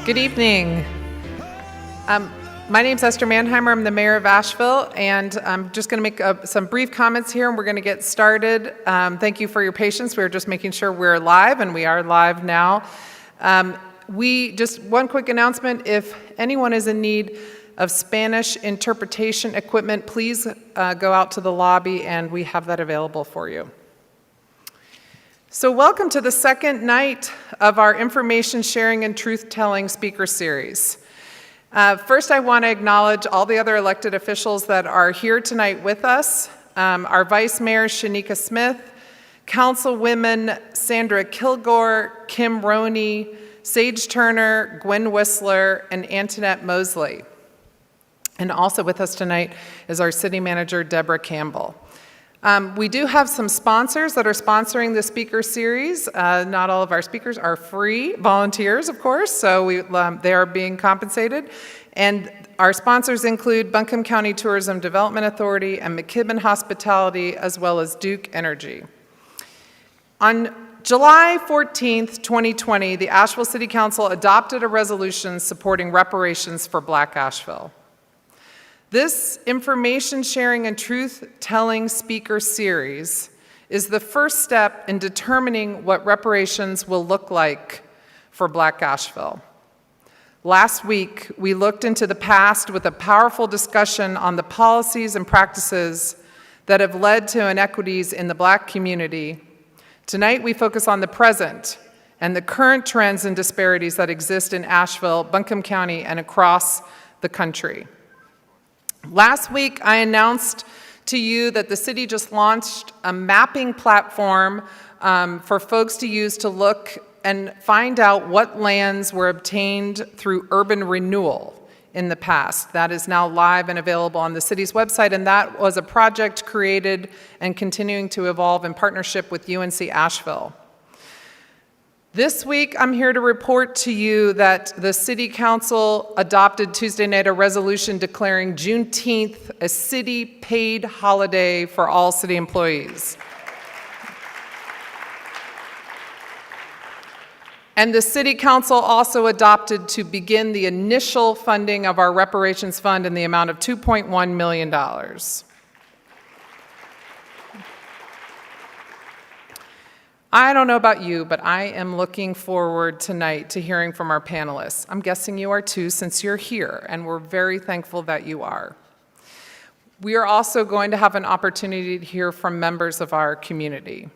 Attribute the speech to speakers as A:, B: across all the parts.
A: Good evening. My name's Esther Mannheimer. I'm the mayor of Asheville, and I'm just going to make some brief comments here, and we're going to get started. Thank you for your patience. We're just making sure we're live, and we are live now. Just one quick announcement. If anyone is in need of Spanish interpretation equipment, please go out to the lobby, and we have that available for you. So welcome to the second night of our information sharing and truth-telling speaker series. First, I want to acknowledge all the other elected officials that are here tonight with us. Our Vice Mayor, Shanika Smith, Councilwomen Sandra Kilgore, Kim Roney, Sage Turner, Gwen Whistler, and Antoinette Mosley. And also with us tonight is our City Manager, Deborah Campbell. We do have some sponsors that are sponsoring the speaker series. Not all of our speakers are free volunteers, of course, so they are being compensated. And our sponsors include Buncombe County Tourism Development Authority and McKibben Hospitality, as well as Duke Energy. On July 14th, 2020, the Asheville City Council adopted a resolution supporting reparations for Black Asheville. This information sharing and truth-telling speaker series is the first step in determining what reparations will look like for Black Asheville. Last week, we looked into the past with a powerful discussion on the policies and practices that have led to inequities in the Black community. Tonight, we focus on the present and the current trends and disparities that exist in Asheville, Buncombe County, and across the country. Last week, I announced to you that the city just launched a mapping platform for folks to use to look and find out what lands were obtained through urban renewal in the past. That is now live and available on the city's website, and that was a project created and continuing to evolve in partnership with UNC Asheville. This week, I'm here to report to you that the City Council adopted Tuesday night a resolution declaring Juneteenth a city-paid holiday for all city employees. And the City Council also adopted to begin the initial funding of our Reparations Fund in the amount of $2.1 million. I don't know about you, but I am looking forward tonight to hearing from our panelists. I'm guessing you are too, since you're here, and we're very thankful that you are. We are also going to have an opportunity to hear from members of our community.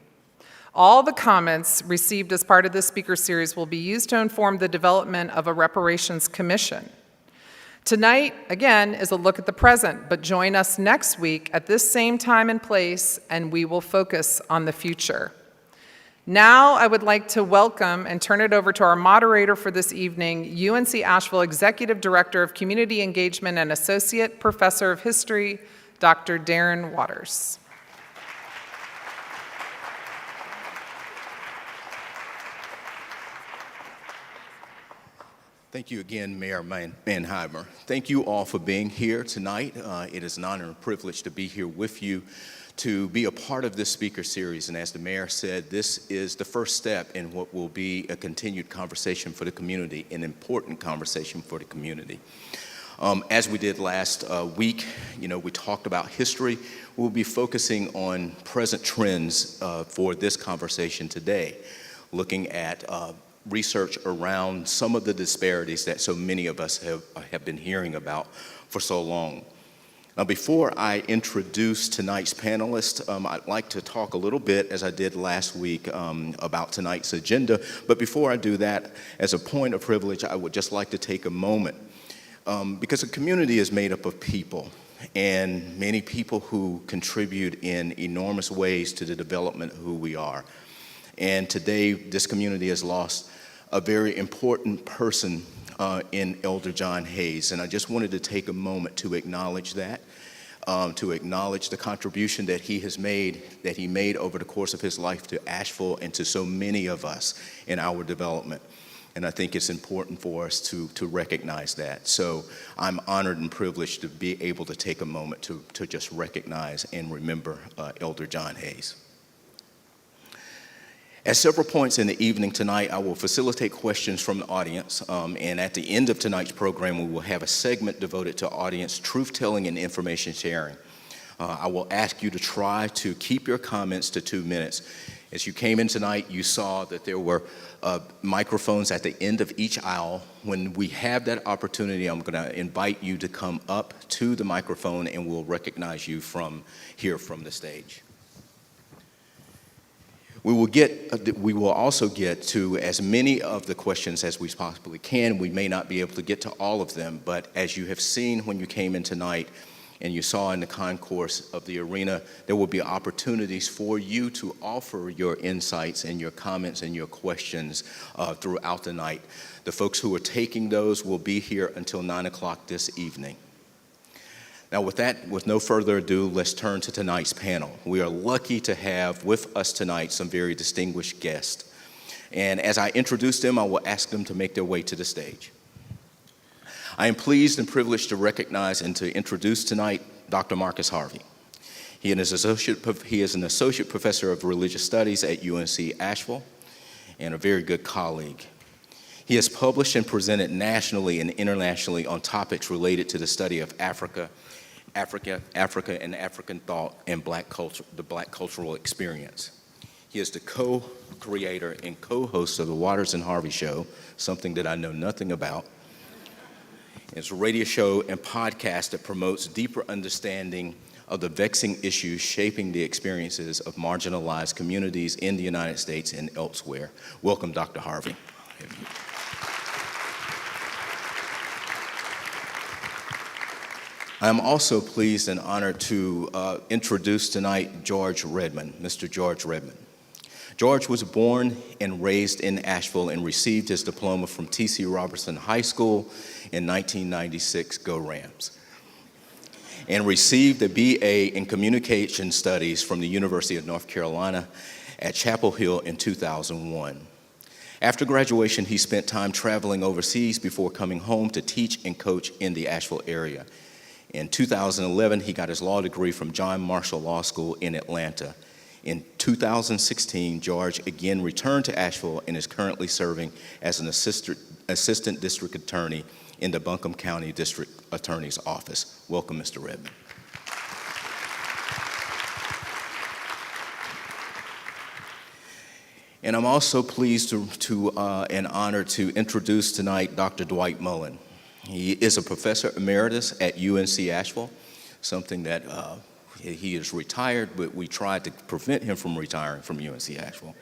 A: All the comments received as part of this speaker series will be used to inform the development of a reparations commission. Tonight, again, is a look at the present, but join us next week at this same time and place, and we will focus on the future. Now, I would like to welcome and turn it over to our moderator for this evening, UNC Asheville Executive Director of Community Engagement and Associate Professor of History, Dr. Darren Waters.
B: Thank you again, Mayor Mannheimer. Thank you all for being here tonight. It is an honor and a privilege to be here with you, to be a part of this speaker series. And as the mayor said, this is the first step in what will be a continued conversation for the community, an important conversation for the community. As we did last week, we talked about history. We'll be focusing on present trends for this conversation today, looking at research around some of the disparities that so many of us have been hearing about for so long. Now, before I introduce tonight's panelists, I'd like to talk a little bit, as I did last week, about tonight's agenda. But before I do that, as a point of privilege, I would just like to take a moment, because a community is made up of people, and many people who contribute in enormous ways to the development of who we are. And today, this community has lost a very important person in Elder John Hayes, and I just wanted to take a moment to acknowledge that, to acknowledge the contribution that he made over the course of his life to Asheville and to so many of us in our development. And I think it's important for us to recognize that. So I'm honored and privileged to be able to take a moment to just recognize and remember Elder John Hayes. At several points in the evening tonight, I will facilitate questions from the audience, and at the end of tonight's program, we will have a segment devoted to audience truth-telling and information sharing. I will ask you to try to keep your comments to 2 minutes. As you came in tonight, you saw that there were microphones at the end of each aisle. When we have that opportunity, I'm going to invite you to come up to the microphone, and we'll recognize you from here from the stage. We will also get to as many of the questions as we possibly can. We may not be able to get to all of them, but as you have seen when you came in tonight and you saw in the concourse of the arena, there will be opportunities for you to offer your insights and your comments and your questions throughout the night. The folks who are taking those will be here until 9 o'clock this evening. Now with no further ado, let's turn to tonight's panel. We are lucky to have with us tonight some very distinguished guests. And as I introduce them, I will ask them to make their way to the stage. I am pleased and privileged to recognize and to introduce tonight Dr. Marcus Harvey. He is an associate professor of religious studies at UNC Asheville and a very good colleague. He has published and presented nationally and internationally on topics related to the study of Africa, and African thought and Black culture, the Black cultural experience. He is the co-creator and co-host of the Waters and Harvey Show, something that I know nothing about. It's a radio show and podcast that promotes deeper understanding of the vexing issues shaping the experiences of marginalized communities in the United States and elsewhere. Welcome, Dr. Harvey. I am also pleased and honored to introduce tonight George Redmond, Mr. George Redmond. George was born and raised in Asheville and received his diploma from T.C. Robertson High School in 1996, Go Rams, and received a BA in Communication Studies from the University of North Carolina at Chapel Hill in 2001. After graduation, he spent time traveling overseas before coming home to teach and coach in the Asheville area. In 2011, he got his law degree from John Marshall Law School in Atlanta. In 2016, George again returned to Asheville and is currently serving as an assistant district attorney in the Buncombe County District Attorney's Office. Welcome, Mr. Redmond. And I'm also pleased and honored to introduce tonight Dr. Dwight Mullen. He is a professor emeritus at UNC Asheville, something that he is retired, but we tried to prevent him from retiring from UNC Asheville.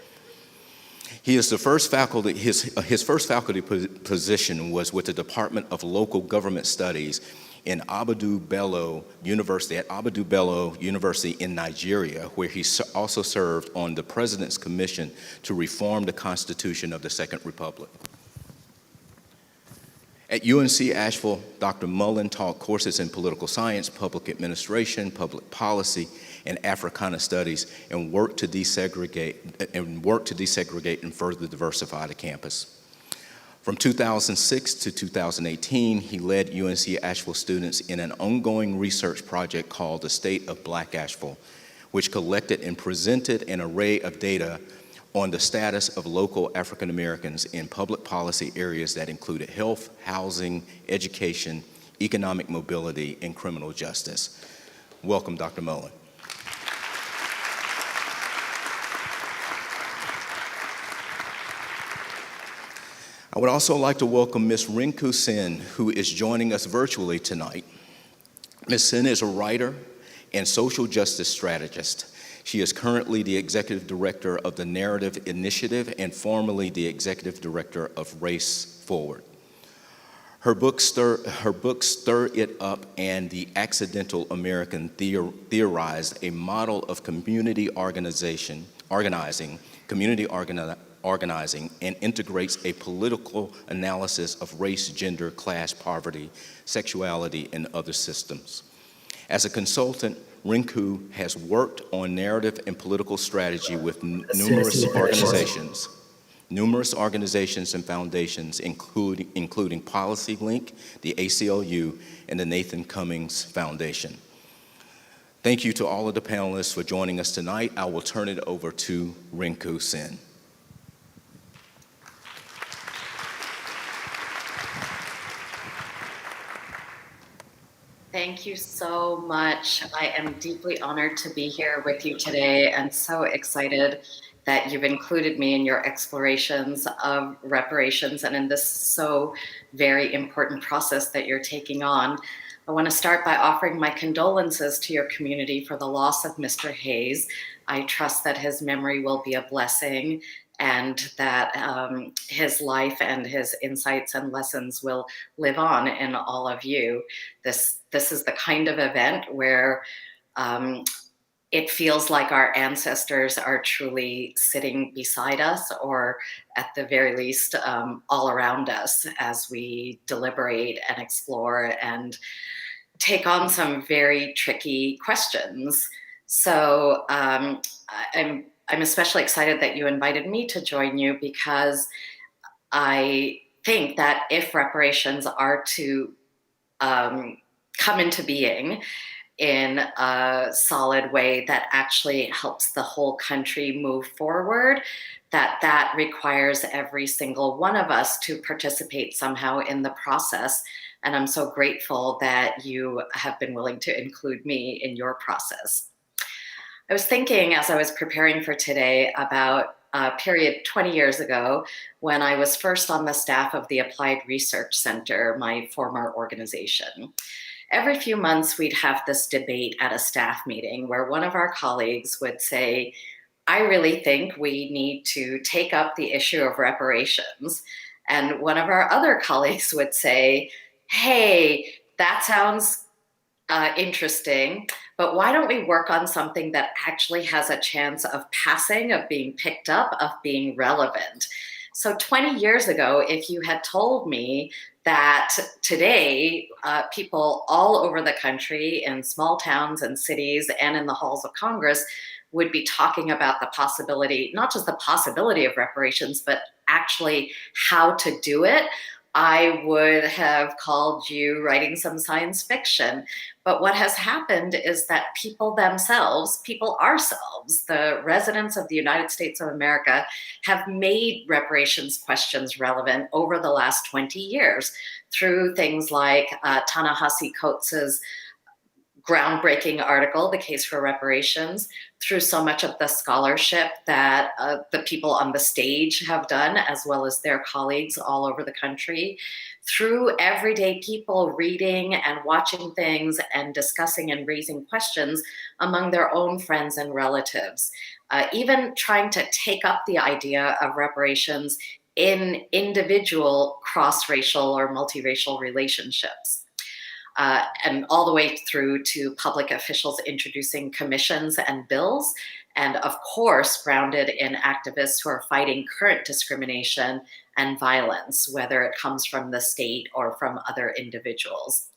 B: He is the first faculty, his first faculty position was with the Department of Local Government Studies in Ahmadu Bello University in Nigeria, where he also served on the President's Commission to reform the Constitution of the Second Republic. At UNC Asheville, Dr. Mullen taught courses in political science, public administration, public policy, and Africana studies, and worked to desegregate and further diversify the campus. From 2006 to 2018, he led UNC Asheville students in an ongoing research project called the State of Black Asheville, which collected and presented an array of data on the status of local African Americans in public policy areas that included health, housing, education, economic mobility, and criminal justice. Welcome, Dr. Mullen. I would also like to welcome Ms. Rinku Sen, who is joining us virtually tonight. Ms. Sen is a writer and social justice strategist. She is currently the executive director of the Narrative Initiative and formerly the executive director of Race Forward. Her book Stir It Up and The Accidental American theorized a model of community organizing, and integrates a political analysis of race, gender, class, poverty, sexuality, and other systems. As a consultant, Rinku has worked on narrative and political strategy with numerous organizations and foundations, including Policy Link, the ACLU, and the Nathan Cummings Foundation. Thank you to all of the panelists for joining us tonight. I will turn it over to Rinku Sen.
C: Thank you so much. I am deeply honored to be here with you today and so excited that you've included me in your explorations of reparations and in this so very important process that you're taking on. I want to start by offering my condolences to your community for the loss of Mr. Hayes. I trust that his memory will be a blessing and that his life and his insights and lessons will live on in all of you. This is the kind of event where it feels like our ancestors are truly sitting beside us, or at the very least, all around us as we deliberate and explore and take on some very tricky questions. So I'm especially excited that you invited me to join you because I think that if reparations are to come into being in a solid way that actually helps the whole country move forward, that requires every single one of us to participate somehow in the process. And I'm so grateful that you have been willing to include me in your process. I was thinking as I was preparing for today about a period 20 years ago when I was first on the staff of the Applied Research Center, my former organization. Every few months, we'd have this debate at a staff meeting where one of our colleagues would say, I really think we need to take up the issue of reparations. And one of our other colleagues would say, hey, that sounds interesting, but why don't we work on something that actually has a chance of passing, of being picked up, of being relevant? So 20 years ago, if you had told me that today people all over the country in small towns and cities and in the halls of Congress would be talking about the possibility, not just the possibility of reparations, but actually how to do it, I would have called you writing some science fiction. But what has happened is that people themselves, people ourselves, the residents of the United States of America, have made reparations questions relevant over the last 20 years through things like Ta-Nehisi Coates's groundbreaking article, The Case for Reparations, through so much of the scholarship that the people on the stage have done, as well as their colleagues all over the country, through everyday people reading and watching things and discussing and raising questions among their own friends and relatives, even trying to take up the idea of reparations in individual cross-racial or multiracial relationships. And all the way through to public officials introducing commissions and bills, and of course, grounded in activists who are fighting current discrimination and violence, whether it comes from the state or from other individuals.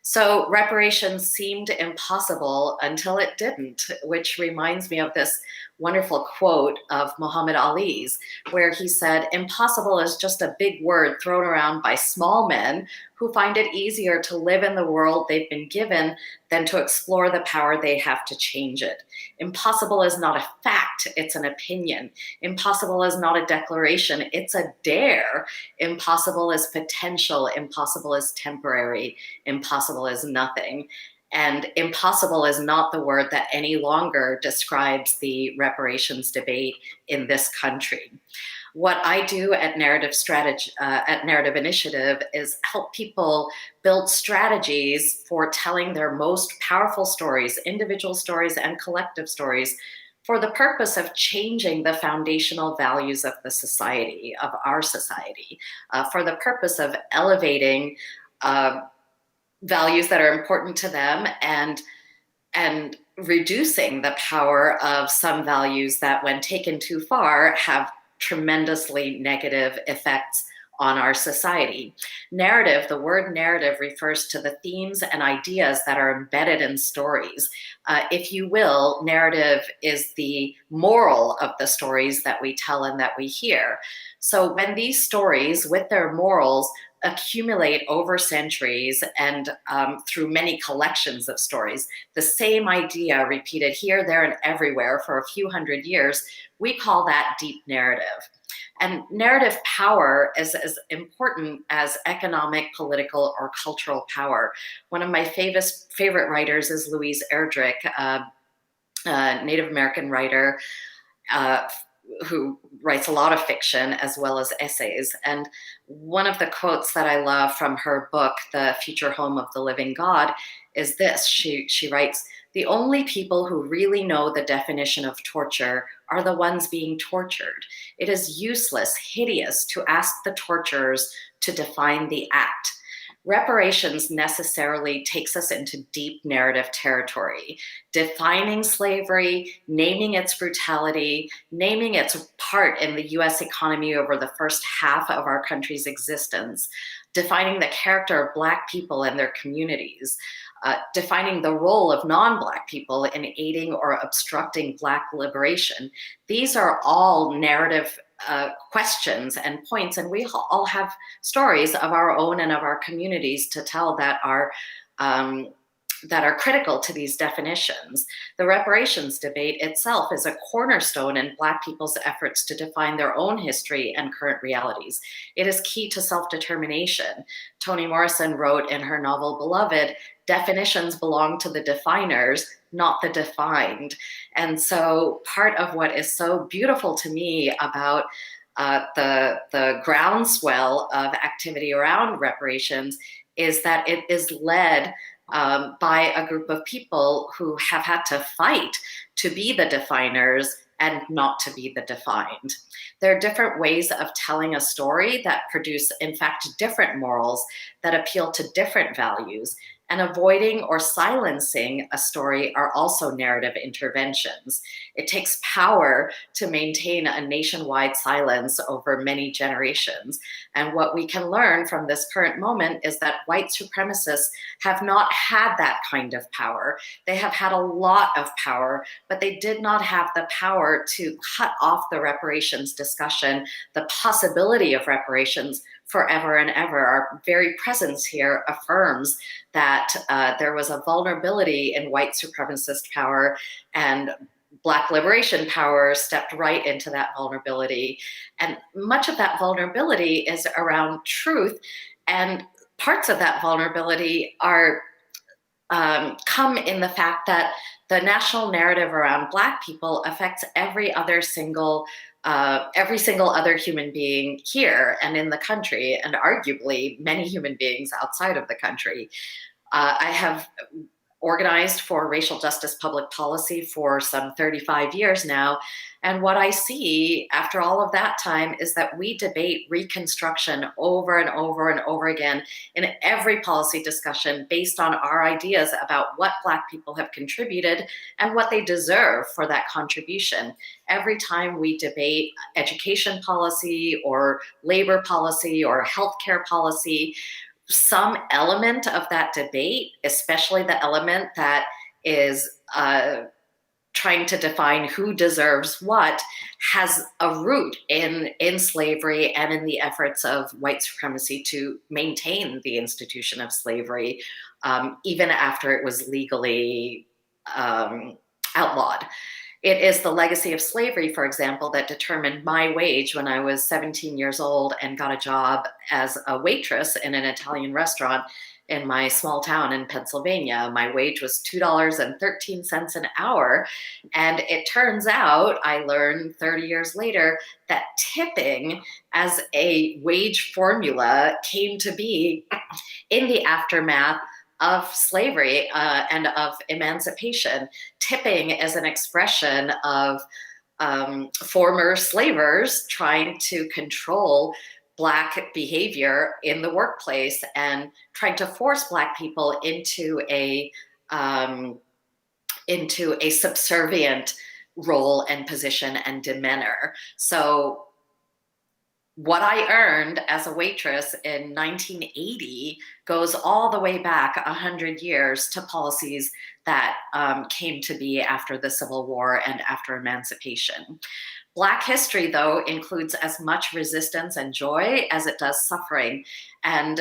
C: So reparations seemed impossible until it didn't, which reminds me of this wonderful quote of Muhammad Ali's, where he said, impossible is just a big word thrown around by small men who find it easier to live in the world they've been given than to explore the power they have to change it. Impossible is not a fact, it's an opinion. Impossible is not a declaration, it's a dare. Impossible is potential, impossible is temporary, impossible is nothing. And impossible is not the word that any longer describes the reparations debate in this country. What I do at Narrative Initiative is help people build strategies for telling their most powerful stories, individual stories and collective stories, for the purpose of changing the foundational values of the society, of our society, for the purpose of elevating values that are important to them and reducing the power of some values that, when taken too far, have tremendously negative effects on our society. Narrative, the word narrative refers to the themes and ideas that are embedded in stories. If you will, narrative is the moral of the stories that we tell and that we hear. So when these stories, with their morals, accumulate over centuries and through many collections of stories, the same idea repeated here, there, and everywhere for a few hundred years, we call that deep narrative. And narrative power is as important as economic, political, or cultural power. One of my favorite writers is Louise Erdrich, a Native American writer uh, who writes a lot of fiction as well as essays. And one of the quotes that I love from her book, The Future Home of the Living God, is this. She writes, "The only people who really know the definition of torture are the ones being tortured. It is useless, hideous to ask the torturers to define the act." Reparations necessarily takes us into deep narrative territory, defining slavery, naming its brutality, naming its part in the US economy over the first half of our country's existence, defining the character of Black people and their communities, defining the role of non-Black people in aiding or obstructing Black liberation. These are all narrative questions and points, and we all have stories of our own and of our communities to tell that are critical to these definitions. The reparations debate itself is a cornerstone in Black people's efforts to define their own history and current realities. It is key to self-determination. Toni Morrison wrote in her novel Beloved, "Definitions belong to the definers, not the defined." And so part of what is so beautiful to me about the groundswell of activity around reparations is that it is led by a group of people who have had to fight to be the definers and not to be the defined. There are different ways of telling a story that produce, in fact, different morals that appeal to different values. And avoiding or silencing a story are also narrative interventions. It takes power to maintain a nationwide silence over many generations. And what we can learn from this current moment is that white supremacists have not had that kind of power. They have had a lot of power, but they did not have the power to cut off the reparations discussion, the possibility of reparations forever and ever. Our very presence here affirms that there was a vulnerability in white supremacist power, and Black liberation power stepped right into that vulnerability. And much of that vulnerability is around truth, and parts of that vulnerability are come in the fact that the national narrative around Black people affects every single other human being here and in the country, and arguably many human beings outside of the country. I have organized for racial justice public policy for some 35 years now. And what I see after all of that time is that we debate Reconstruction over and over and over again in every policy discussion based on our ideas about what Black people have contributed and what they deserve for that contribution. Every time we debate education policy or labor policy or healthcare policy, some element of that debate, especially the element that is trying to define who deserves what, has a root in slavery and in the efforts of white supremacy to maintain the institution of slavery, even after it was legally outlawed. It is the legacy of slavery, for example, that determined my wage when I was 17 years old and got a job as a waitress in an Italian restaurant in my small town in Pennsylvania. My wage was $2.13 an hour. And it turns out, I learned 30 years later, that tipping as a wage formula came to be in the aftermath of slavery and of emancipation. Tipping is an expression of former slavers trying to control Black behavior in the workplace and trying to force Black people into a subservient role and position and demeanor. So what I earned as a waitress in 1980 goes all the way back 100 years to policies that came to be after the Civil War and after emancipation. Black history, though, includes as much resistance and joy as it does suffering. And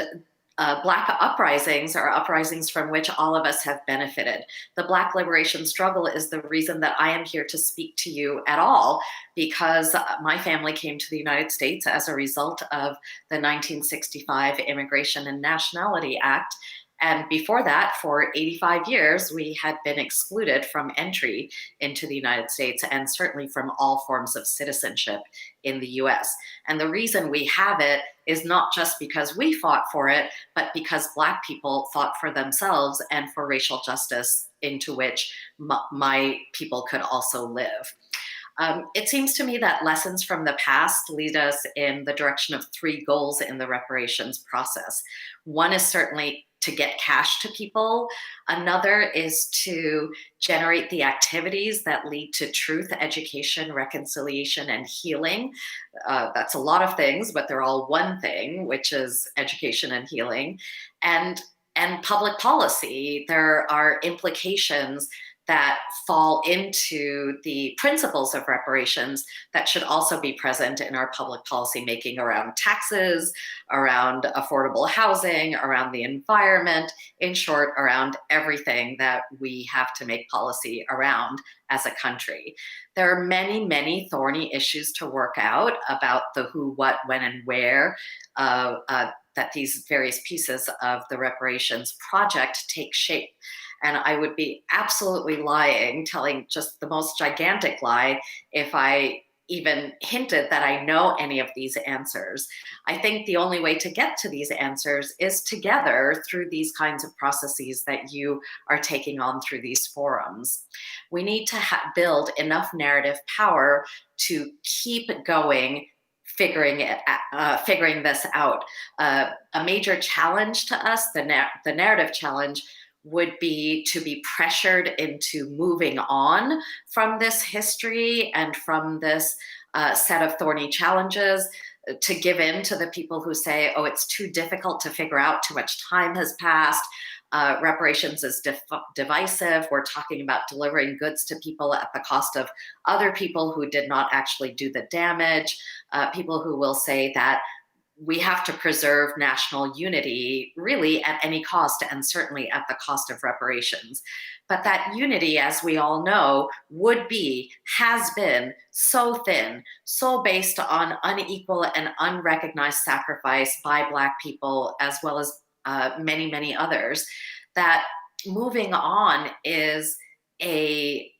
C: Black uprisings are uprisings from which all of us have benefited. The Black liberation struggle is the reason that I am here to speak to you at all, because my family came to the United States as a result of the 1965 Immigration and Nationality Act. And before that, for 85 years, we had been excluded from entry into the United States and certainly from all forms of citizenship in the US. And the reason we have it is not just because we fought for it, but because Black people fought for themselves and for racial justice into which my people could also live. It seems to me that lessons from the past lead us in the direction of three goals in the reparations process. One is certainly to get cash to people. Another is to generate the activities that lead to truth, education, reconciliation, and healing. That's a lot of things, but they're all one thing, which is education and healing. And public policy. There are implications that fall into the principles of reparations that should also be present in our public policy making around taxes, around affordable housing, around the environment, in short, around everything that we have to make policy around as a country. There are many, many thorny issues to work out about the who, what, when, and where that these various pieces of the reparations project take shape. And I would be absolutely lying, telling just the most gigantic lie, if I even hinted that I know any of these answers. I think the only way to get to these answers is together through these kinds of processes that you are taking on through these forums. We need to build enough narrative power to keep going, figuring this out. A major challenge to us, the narrative challenge, would be to be pressured into moving on from this history and from this set of thorny challenges, to give in to the people who say, oh, it's too difficult to figure out, too much time has passed, reparations is divisive, we're talking about delivering goods to people at the cost of other people who did not actually do the damage, people who will say that we have to preserve national unity really at any cost, and certainly at the cost of reparations. But that unity, as we all know, has been so thin, so based on unequal and unrecognized sacrifice by Black people, as well as many, many others, that moving on is a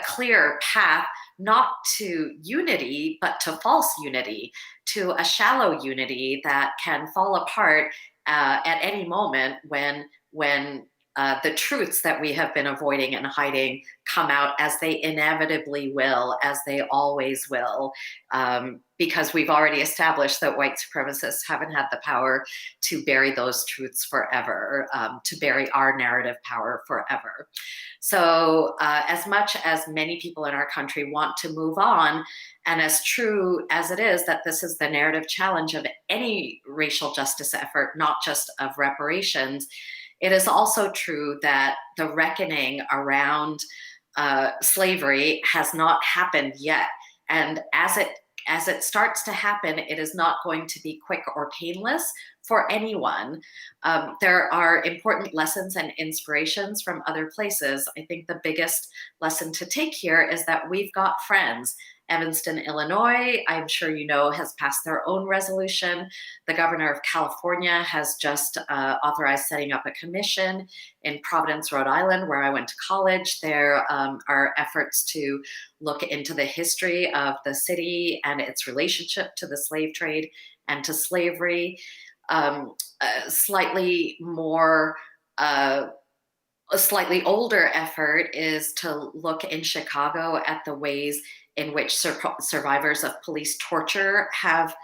C: clear path, not to unity, but to false unity, to a shallow unity that can fall apart at any moment when the truths that we have been avoiding and hiding come out, as they inevitably will, as they always will, because we've already established that white supremacists haven't had the power to bury those truths forever, to bury our narrative power forever. So as much as many people in our country want to move on, and as true as it is that this is the narrative challenge of any racial justice effort, not just of reparations, it is also true that the reckoning around slavery has not happened yet. And as it starts to happen, it is not going to be quick or painless for anyone. There are important lessons and inspirations from other places. I think the biggest lesson to take here is that we've got friends. Evanston, Illinois, I'm sure you know, has passed their own resolution. The governor of California has just authorized setting up a commission. In Providence, Rhode Island, where I went to college, there are efforts to look into the history of the city and its relationship to the slave trade and to slavery. A slightly older effort is to look in Chicago at the ways in which survivors of police torture have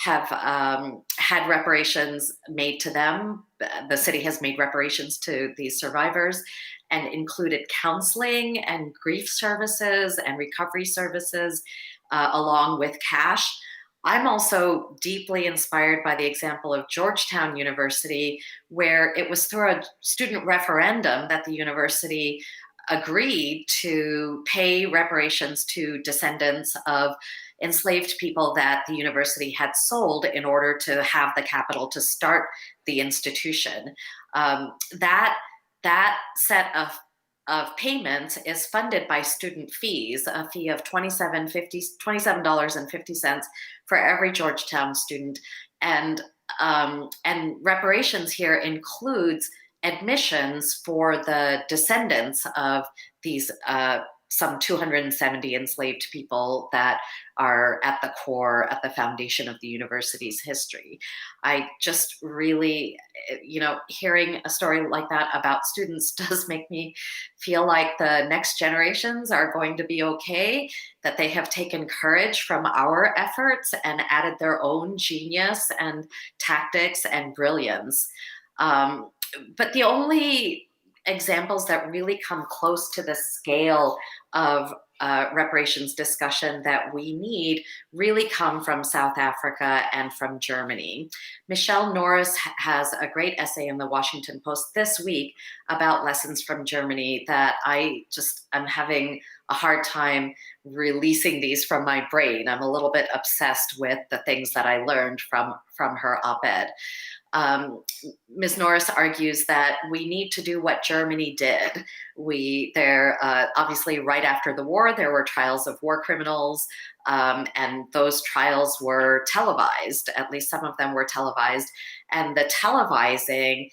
C: had reparations made to them. The city has made reparations to these survivors and included counseling and grief services and recovery services along with cash. I'm also deeply inspired by the example of Georgetown University, where it was through a student referendum that the university agreed to pay reparations to descendants of enslaved people that the university had sold in order to have the capital to start the institution. That set of payments is funded by student fees, a fee of $27.50 for every Georgetown student. And reparations here includes admissions for the descendants of these some 270 enslaved people that are at the core, at the foundation of the university's history. I just really, hearing a story like that about students does make me feel like the next generations are going to be okay, that they have taken courage from our efforts and added their own genius and tactics and brilliance. But the only examples that really come close to the scale of reparations discussion that we need really come from South Africa and from Germany. Michele Norris has a great essay in the Washington Post this week about lessons from Germany that I'm having a hard time releasing these from my brain. I'm a little bit obsessed with the things that I learned from her op-ed. Ms. Norris argues that we need to do what Germany did. Obviously, right after the war, there were trials of war criminals, and those trials were televised. At least some of them were televised. And the televising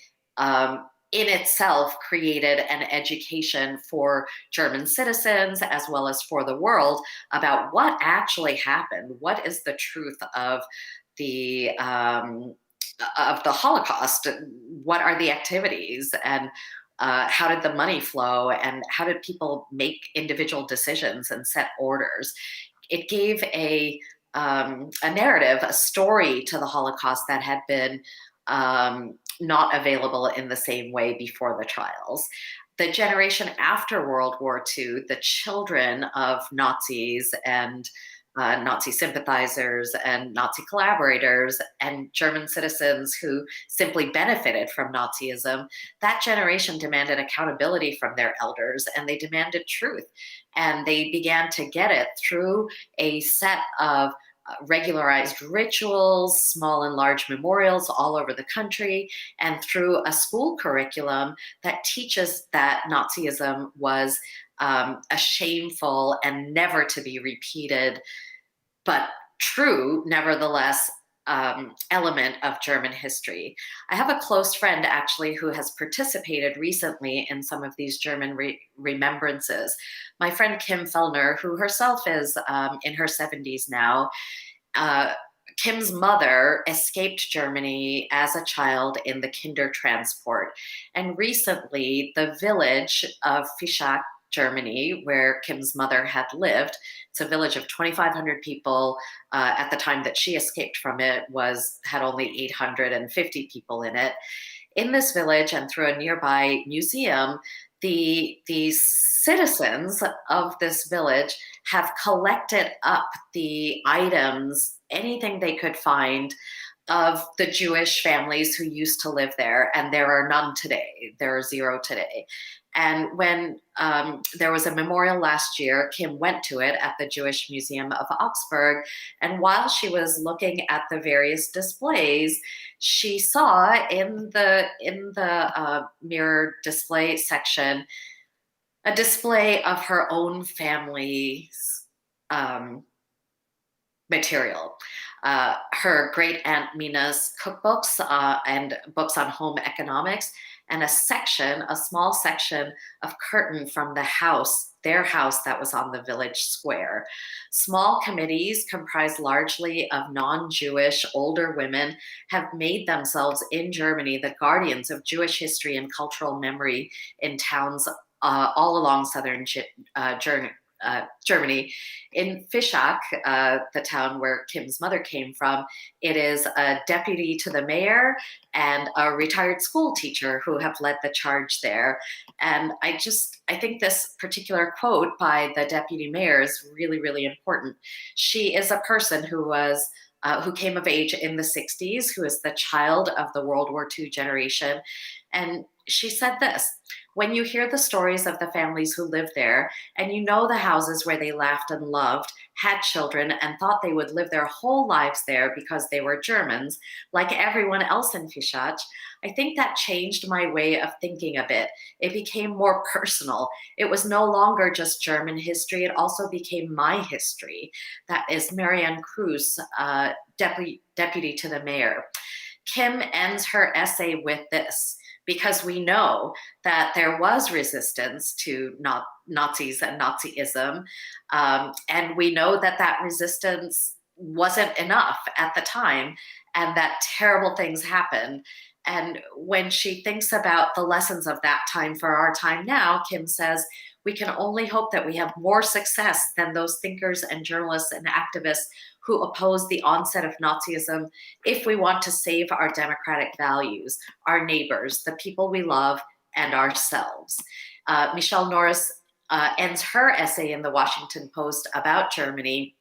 C: in itself created an education for German citizens as well as for the world about what actually happened. What is the truth of the Holocaust? What are the activities, and how did the money flow, and how did people make individual decisions and set orders? It gave a narrative, a story to the Holocaust that had been not available in the same way before the trials. The generation after World War II, the children of Nazis and Nazi sympathizers and Nazi collaborators and German citizens who simply benefited from Nazism, that generation demanded accountability from their elders, and they demanded truth. And they began to get it through a set of regularized rituals, small and large memorials all over the country, and through a school curriculum that teaches that Nazism was a shameful and never to be repeated, but true, nevertheless, element of German history. I have a close friend, actually, who has participated recently in some of these German remembrances. My friend Kim Felner, who herself is in her 70s now. Kim's mother escaped Germany as a child in the Kindertransport. And recently, the village of Fischach, Germany, where Kim's mother had lived, it's a village of 2,500 people. At the time that she escaped from it, had only 850 people in it. In this village and through a nearby museum, the citizens of this village have collected up the items, anything they could find, of the Jewish families who used to live there, and there are none today. There are 0 today. And when there was a memorial last year, Kim went to it at the Jewish Museum of Augsburg. And while she was looking at the various displays, she saw in the mirror display section a display of her own family's material. Her great aunt Mina's cookbooks and books on home economics, and a small section of curtain from their house that was on the village square. Small committees comprised largely of non-Jewish older women have made themselves in Germany the guardians of Jewish history and cultural memory in towns all along southern Germany. In Fischach, the town where Kim's mother came from, it is a deputy to the mayor and a retired school teacher who have led the charge there. And I think this particular quote by the deputy mayor is really, really important. She is a person who came of age in the 60s, who is the child of the World War II generation. And she said this: When you hear the stories of the families who lived there, and you know the houses where they laughed and loved, had children, and thought they would live their whole lives there because they were Germans, like everyone else in Fischach, I think that changed my way of thinking a bit. It became more personal. It was no longer just German history, it also became my history. That is Marilyn Cruz, deputy to the mayor. Kim ends her essay with this, because we know that there was resistance to Nazis and Nazism, and we know that that resistance wasn't enough at the time, and that terrible things happened. And when she thinks about the lessons of that time for our time now, Kim says, we can only hope that we have more success than those thinkers and journalists and activists who opposed the onset of Nazism if we want to save our democratic values, our neighbors, the people we love, and ourselves. Michele Norris ends her essay in the Washington Post about Germany,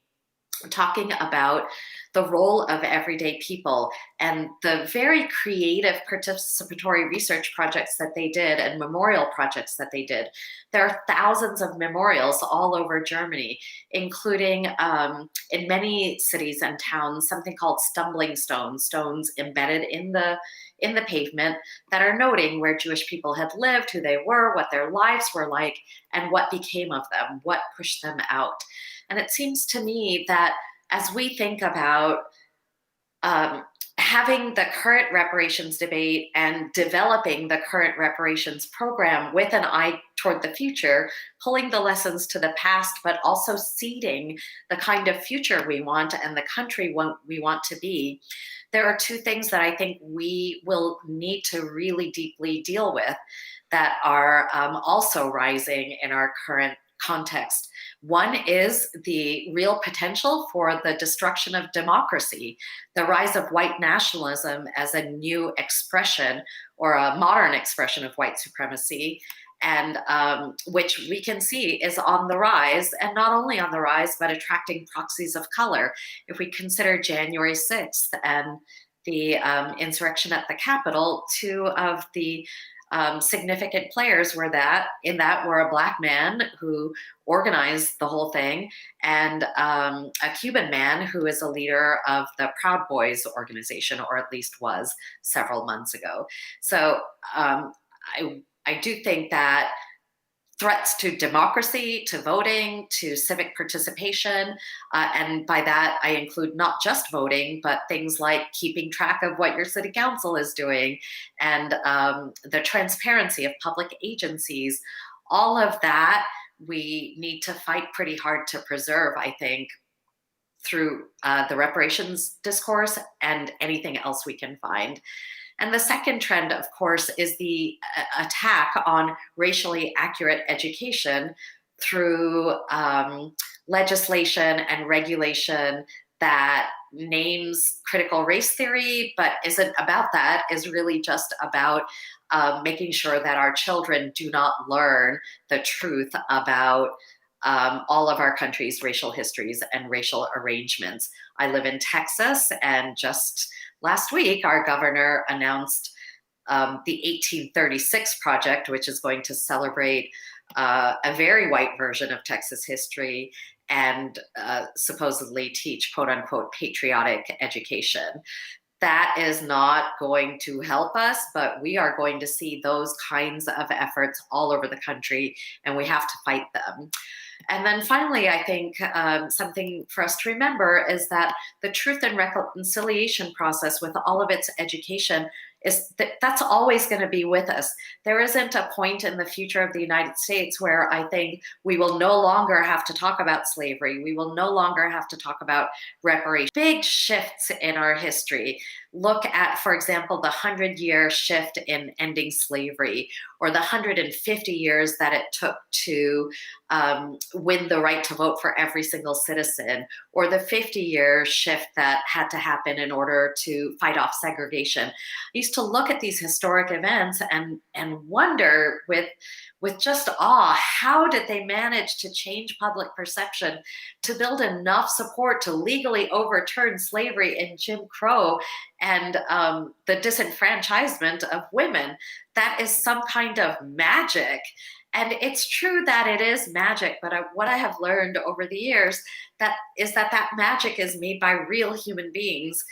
C: talking about the role of everyday people and the very creative participatory research projects that they did and memorial projects that they did. There are thousands of memorials all over Germany, including in many cities and towns, something called stumbling stones, stones embedded in the pavement that are noting where Jewish people had lived, who they were, what their lives were like, and what became of them, what pushed them out. And it seems to me that as we think about having the current reparations debate and developing the current reparations program with an eye toward the future, pulling the lessons to the past, but also seeding the kind of future we want and the country we want to be, there are two things that I think we will need to really deeply deal with that are also rising in our current context. One is the real potential for the destruction of democracy, the rise of white nationalism as a new expression or a modern expression of white supremacy, and which we can see is on the rise, and not only on the rise, but attracting proxies of color. If we consider January 6th and the insurrection at the Capitol, two of the significant players were were a Black man who organized the whole thing, and a Cuban man who is a leader of the Proud Boys organization, or at least was several months ago. So I do think that threats to democracy, to voting, to civic participation, and by that I include not just voting, but things like keeping track of what your city council is doing, and the transparency of public agencies. All of that we need to fight pretty hard to preserve, I think, through the reparations discourse and anything else we can find. And the second trend, of course, is the attack on racially accurate education through legislation and regulation that names critical race theory, but isn't about that, is really just about making sure that our children do not learn the truth about all of our country's racial histories and racial arrangements. I live in Texas, and just last week, our governor announced the 1836 Project, which is going to celebrate a very white version of Texas history and supposedly teach, quote unquote, patriotic education. That is not going to help us, but we are going to see those kinds of efforts all over the country, and we have to fight them. And then finally, I think something for us to remember is that the truth and reconciliation process, with all of its education, that's always going to be with us. There isn't a point in the future of the United States where I think we will no longer have to talk about slavery. We will no longer have to talk about reparations. Big shifts in our history. Look at, for example, the 100-year shift in ending slavery, or the 150 years that it took to win the right to vote for every single citizen, or the 50-year shift that had to happen in order to fight off segregation. I used used to look at these historic events and wonder with just awe, how did they manage to change public perception, to build enough support to legally overturn slavery and Jim Crow and the disenfranchisement of women? That is some kind of magic. And it's true that it is magic, but what I have learned over the years that magic is made by real human beings.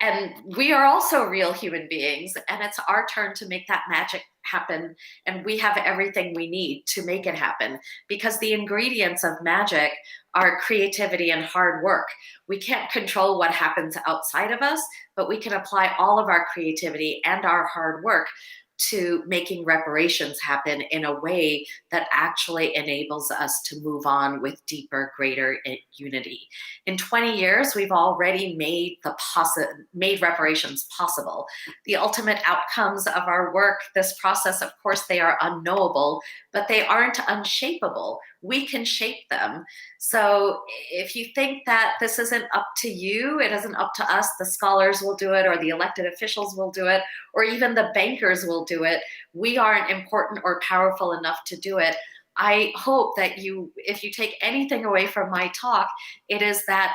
C: And we are also real human beings, and it's our turn to make that magic happen. And we have everything we need to make it happen, because the ingredients of magic are creativity and hard work. We can't control what happens outside of us, but we can apply all of our creativity and our hard work to making reparations happen in a way that actually enables us to move on with deeper, greater unity. In 20 years, we've already made reparations possible. The ultimate outcomes of our work, this process, of course, they are unknowable, but they aren't unshapable. We can shape them. So if you think that this isn't up to you, it isn't up to us, the scholars will do it, or the elected officials will do it, or even the bankers will do it. We aren't important or powerful enough to do it. I hope that if you take anything away from my talk, it is that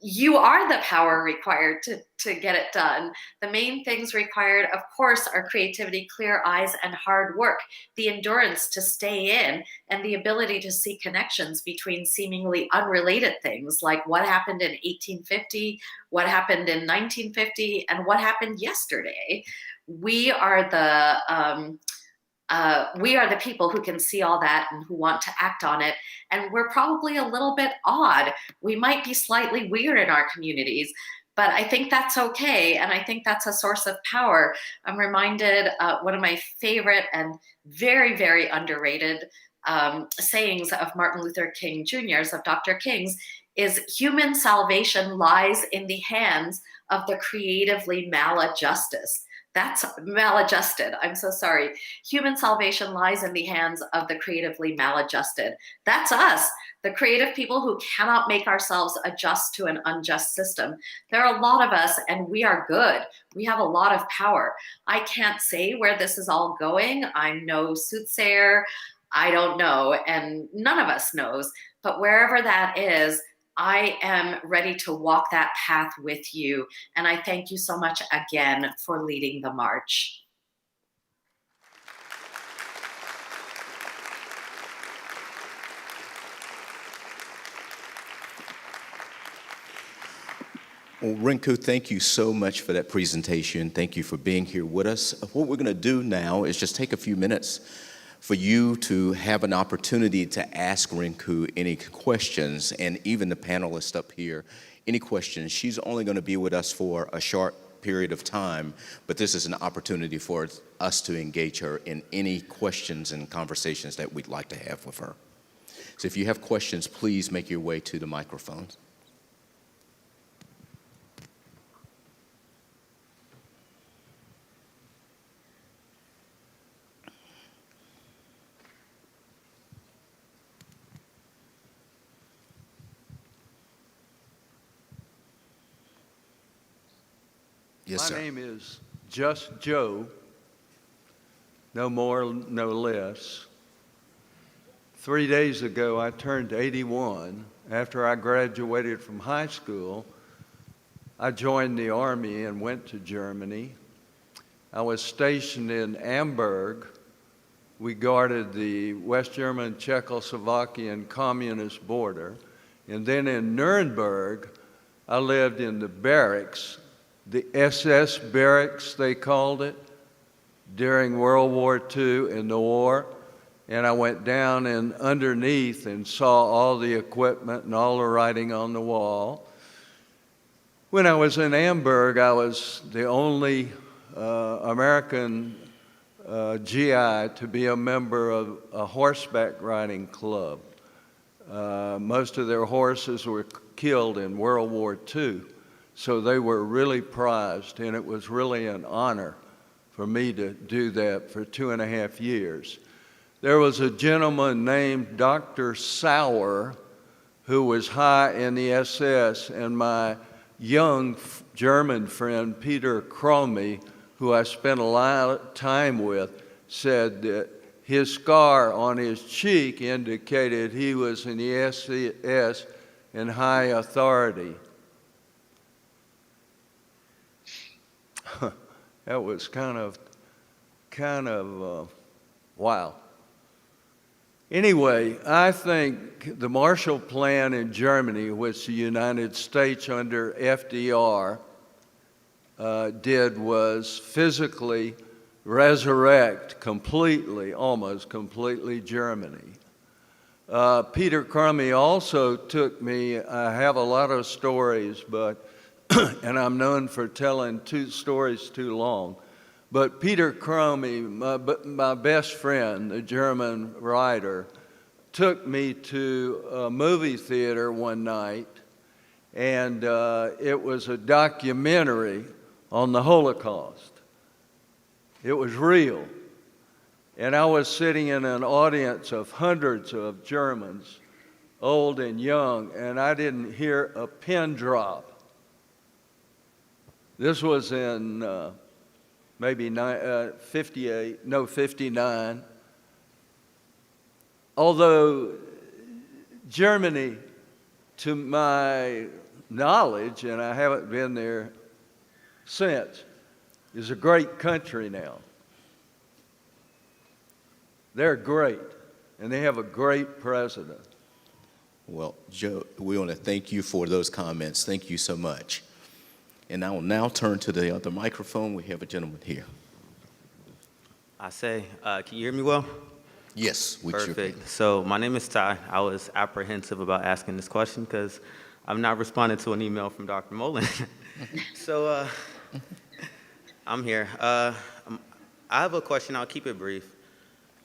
C: you are the power required to get it done. The main things required, of course, are creativity, clear eyes, and hard work, the endurance to stay in, and the ability to see connections between seemingly unrelated things, like what happened in 1850, what happened in 1950, and what happened yesterday. We are the people who can see all that and who want to act on it. And we're probably a little bit odd. We might be slightly weird in our communities, but I think that's okay. And I think that's a source of power. I'm reminded one of my favorite and very, very underrated sayings of Martin Luther King Jr.'s, of Dr. King's, is human salvation lies in the hands of the creatively maladjusted. That's maladjusted. I'm so sorry. Human salvation lies in the hands of the creatively maladjusted. That's us, the creative people who cannot make ourselves adjust to an unjust system. There are a lot of us, and we are good. We have a lot of power. I can't say where this is all going. I'm no soothsayer. I don't know, and none of us knows. But wherever that is, I am ready to walk that path with you. And I thank you so much again for leading the march.
B: Well, Rinku, thank you so much for that presentation. Thank you for being here with us. What we're going to do now is just take a few minutes for you to have an opportunity to ask Rinku any questions, and even the panelists up here, any questions. She's only going to be with us for a short period of time, but this is an opportunity for us to engage her in any questions and conversations that we'd like to have with her. So if you have questions, please make your way to the microphones. Yes, sir.
D: My name is Just Joe, no more, no less. 3 days ago, I turned 81. After I graduated from high school, I joined the Army and went to Germany. I was stationed in Amberg. We guarded the West German Czechoslovakian communist border. And then in Nuremberg, I lived in the barracks, the SS barracks, they called it, during World War II in the war. And I went down and underneath and saw all the equipment and all the writing on the wall. When I was in Amberg, I was the only American GI to be a member of a horseback riding club. Most of their horses were killed in World War II. So they were really prized, and it was really an honor for me to do that for 2.5 years. There was a gentleman named Dr. Sauer who was high in the SS, and my young German friend, Peter Cromie, who I spent a lot of time with, said that his scar on his cheek indicated he was in the SS in high authority. That was kind of wow. Anyway, I think the Marshall Plan in Germany, which the United States under FDR did, was physically resurrect completely, almost completely, Germany. Peter Cromie also took me, I have a lot of stories, but and I'm known for telling two stories too long. But Peter Cromie, my best friend, the German writer, took me to a movie theater one night, and it was a documentary on the Holocaust. It was real. And I was sitting in an audience of hundreds of Germans, old and young, and I didn't hear a pin drop. This was in maybe 59. Although Germany, to my knowledge, and I haven't been there since, is a great country now. They're great, and they have a great president.
B: Well, Joe, we want to thank you for those comments. Thank you so much. And I will now turn to the other microphone. We have a gentleman here.
E: Can you hear me well?
B: Yes, we sure can.
E: Perfect. So my name is Ty. I was apprehensive about asking this question because I'm not responding to an email from Dr. Mullen. So I'm here. I have a question. I'll keep it brief.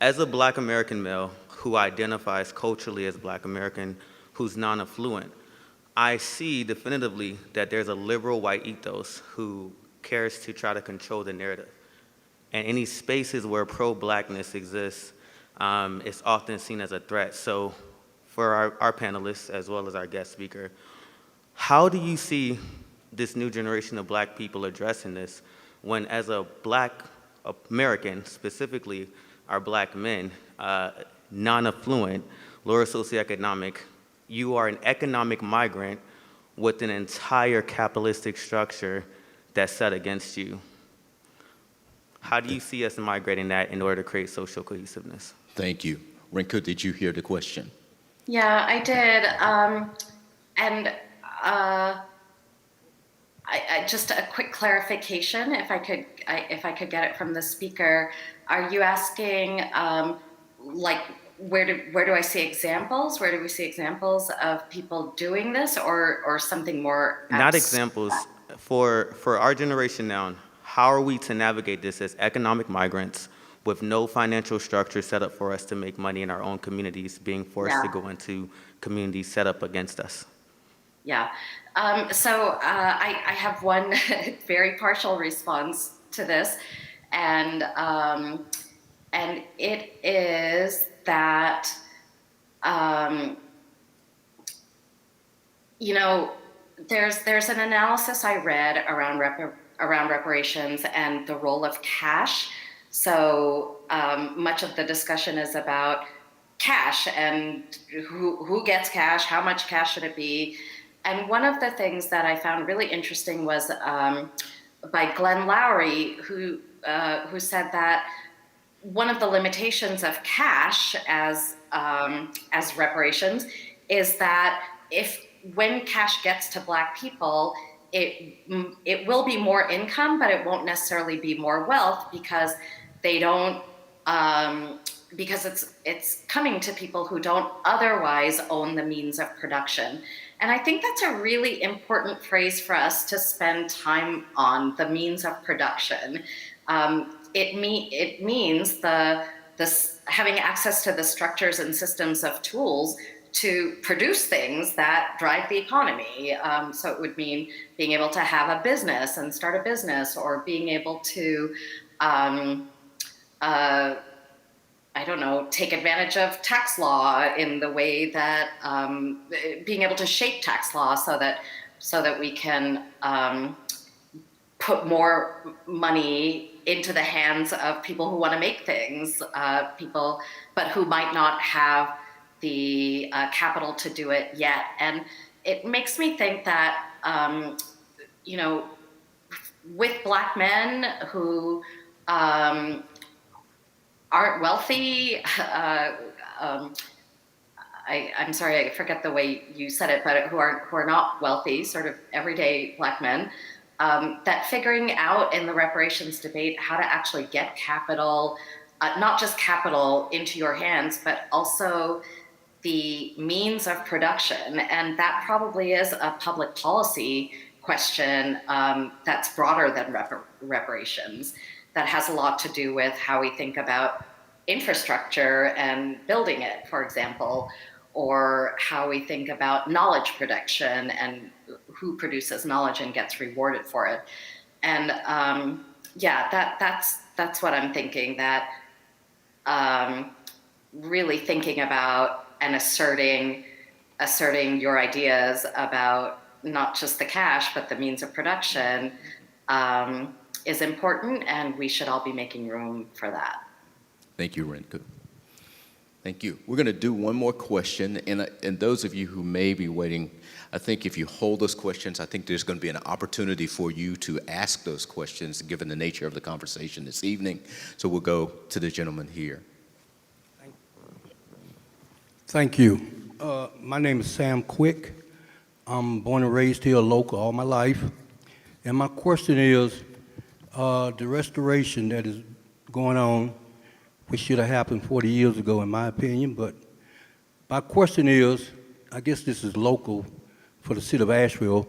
E: As a Black American male who identifies culturally as Black American, who's non-affluent, I see definitively that there's a liberal white ethos who cares to try to control the narrative. And any spaces where pro-Blackness exists, it's often seen as a threat. So for our panelists, as well as our guest speaker, how do you see this new generation of Black people addressing this when, as a Black American, specifically our Black men, non-affluent, lower socioeconomic, you are an economic migrant with an entire capitalistic structure that's set against you? How do you see us migrating that in order to create social cohesiveness?
B: Thank you. Rinka, did you hear the question?
C: Yeah, I did. I just a quick clarification, if I could get it from the speaker. Are you asking, where do I see examples? Where do we see examples of people doing this, or something more?
E: Not examples. For our generation now, how are we to navigate this as economic migrants with no financial structure set up for us to make money in our own communities, being forced to go into communities set up against us?
C: Yeah. So I have one very partial response to this, and it is that there's an analysis I read around reparations and the role of cash. So much of the discussion is about cash and who gets cash, how much cash should it be. And one of the things that I found really interesting was by Glenn Lowry, who said that one of the limitations of cash as reparations is that when cash gets to Black people, it will be more income, but it won't necessarily be more wealth because they don't because it's coming to people who don't otherwise own the means of production. And I think that's a really important phrase for us to spend time on, the means of production. It means having access to the structures and systems of tools to produce things that drive the economy. So it would mean being able to have a business and start a business, or being able to, take advantage of tax law in the way that, being able to shape tax law so that so that we can put more money into the hands of people who want to make things, but who might not have the capital to do it yet. And it makes me think that, with Black men who aren't wealthy, I'm sorry, I forget the way you said it, but who are not wealthy, sort of everyday Black men, that figuring out in the reparations debate how to actually get capital, not just capital into your hands, but also the means of production. And that probably is a public policy question that's broader than reparations, that has a lot to do with how we think about infrastructure and building it, for example, or how we think about knowledge production and who produces knowledge and gets rewarded for it. And that's what I'm thinking, that really thinking about and asserting your ideas about not just the cash, but the means of production is important, and we should all be making room for that.
B: Thank you, Renku. Thank you. We're going to do one more question, and those of you who may be waiting, I think if you hold those questions, I think there's going to be an opportunity for you to ask those questions, given the nature of the conversation this evening. So we'll go to the gentleman here.
F: Thank you. My name is Sam Quick. I'm born and raised here local all my life. And my question is, the restoration that is going on, which should have happened 40 years ago in my opinion, but my question is, I guess this is local for the city of Asheville,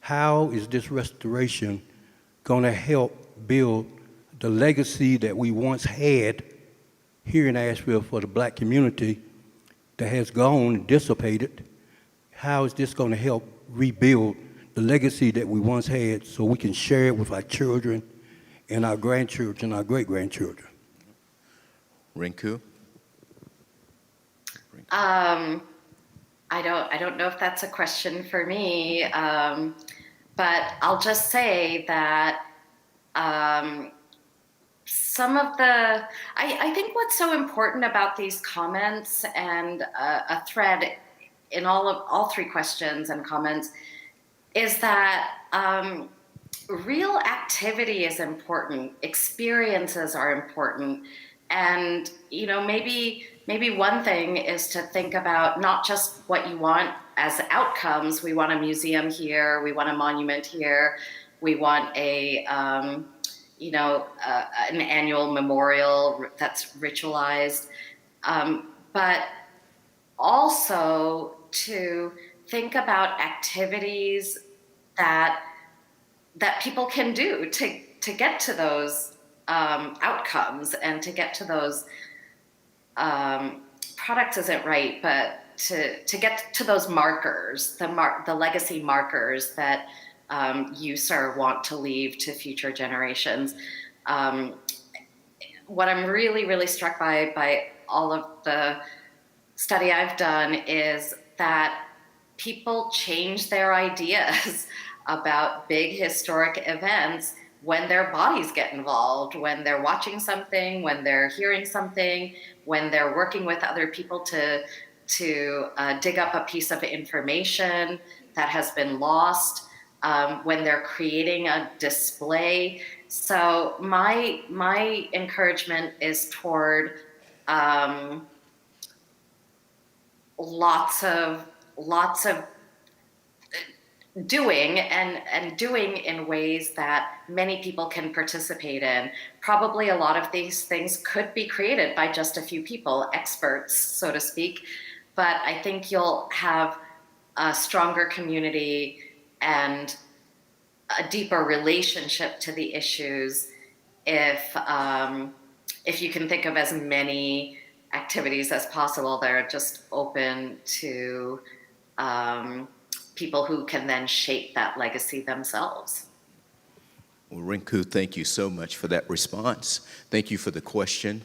F: how is this restoration going to help build the legacy that we once had here in Asheville for the Black community that has gone and dissipated? How is this going to help rebuild the legacy that we once had so we can share it with our children and our grandchildren, our great-grandchildren?
B: Renku?
C: I don't know if that's a question for me, but I'll just say that some of the, I think what's so important about these comments and a thread in all three questions and comments is that real activity is important, experiences are important, and maybe one thing is to think about not just what you want as outcomes. We want a museum here, we want a monument here, we want an annual memorial that's ritualized, but also to think about activities that people can do to get to those outcomes and to get to those products isn't right, but to get to those markers, the legacy markers that you, sir, want to leave to future generations. What I'm really, really struck by all of the study I've done is that people change their ideas about big historic events when their bodies get involved, when they're watching something, when they're hearing something, when they're working with other people to dig up a piece of information that has been lost, when they're creating a display. So my encouragement is toward lots of doing and doing in ways that many people can participate in. Probably a lot of these things could be created by just a few people, experts, so to speak, but I think you'll have a stronger community and a deeper relationship to the issues if you can think of as many activities as possible that are just open to people who can then shape that legacy themselves.
B: Well, Renku, thank you so much for that response. Thank you for the question.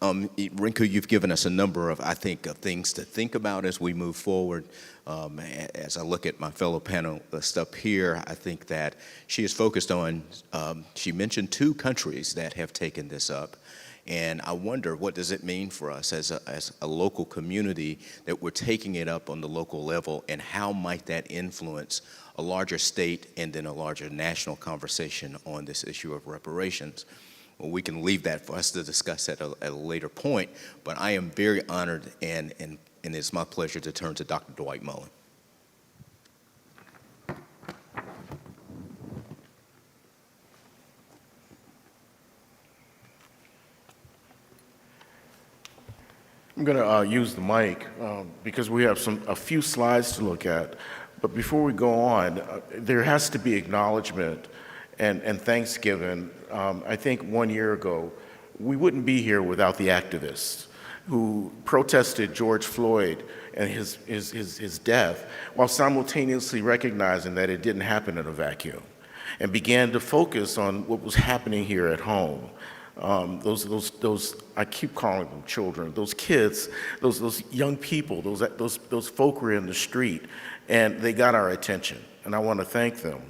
B: Rinku, you've given us a number of, I think, of things to think about as we move forward. As I look at my fellow panelists up here, I think that she is focused on, she mentioned 2 countries that have taken this up. And I wonder, what does it mean for us as a local community that we're taking it up on the local level, and how might that influence a larger state and then a larger national conversation on this issue of reparations? Well, we can leave that for us to discuss at a later point, but I am very honored, and it's my pleasure to turn to Dr. Dwight Mullen.
G: I'm going to use the mic because we have a few slides to look at. But before we go on, there has to be acknowledgement and thanksgiving. I think 1 year ago, we wouldn't be here without the activists who protested George Floyd and his death, while simultaneously recognizing that it didn't happen in a vacuum, and began to focus on what was happening here at home. Those I keep calling them children, those kids, those young people, those folk were in the street, and they got our attention, and I want to thank them.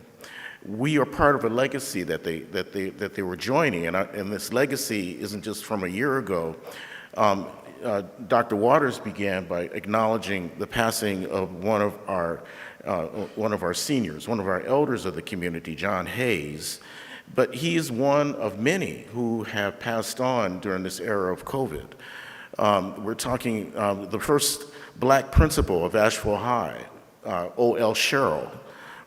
G: We are part of a legacy that they were joining, and this legacy isn't just from a year ago. Dr. Waters began by acknowledging the passing of one of our seniors, one of our elders of the community, John Hayes. But he is one of many who have passed on during this era of COVID. We're talking the first black principal of Asheville High, O.L. Sherrill.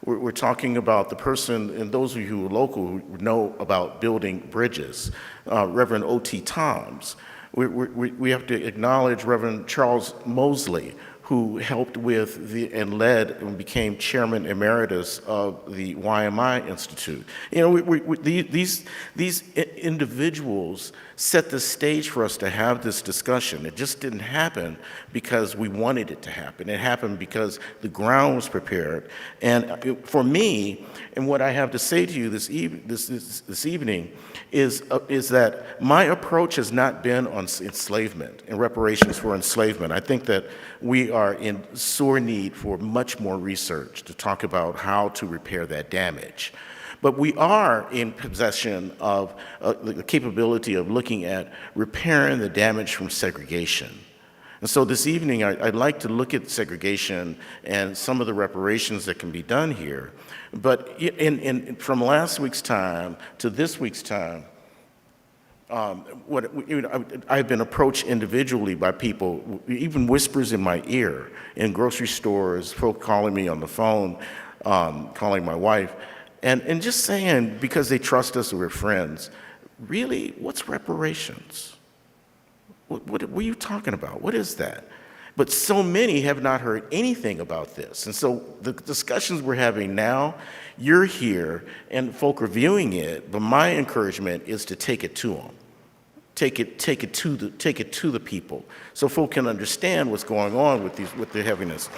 G: We're talking about the person, and those of you who are local who know about building bridges, Reverend O.T. Toms. We have to acknowledge Reverend Charles Mosley, who helped with and led and became chairman emeritus of the YMI Institute. You know, these individuals set the stage for us to have this discussion. It just didn't happen because we wanted it to happen. It happened because the ground was prepared. And for me, and what I have to say to you this evening is that my approach has not been on enslavement and reparations for enslavement. I think that we are in sore need for much more research to talk about how to repair that damage. But we are in possession of the capability of looking at repairing the damage from segregation. And so this evening, I'd like to look at segregation and some of the reparations that can be done here. But from last week's time to this week's time, I've been approached individually by people, even whispers in my ear, in grocery stores, folk calling me on the phone, calling my wife, and just saying, because they trust us or we're friends, really, what's reparations? What are you talking about? What is that? But so many have not heard anything about this. And so the discussions we're having now, you're here and folk are viewing it, but my encouragement is to take it to them. Take it to the people, so folk can understand what's going on with the heaviness.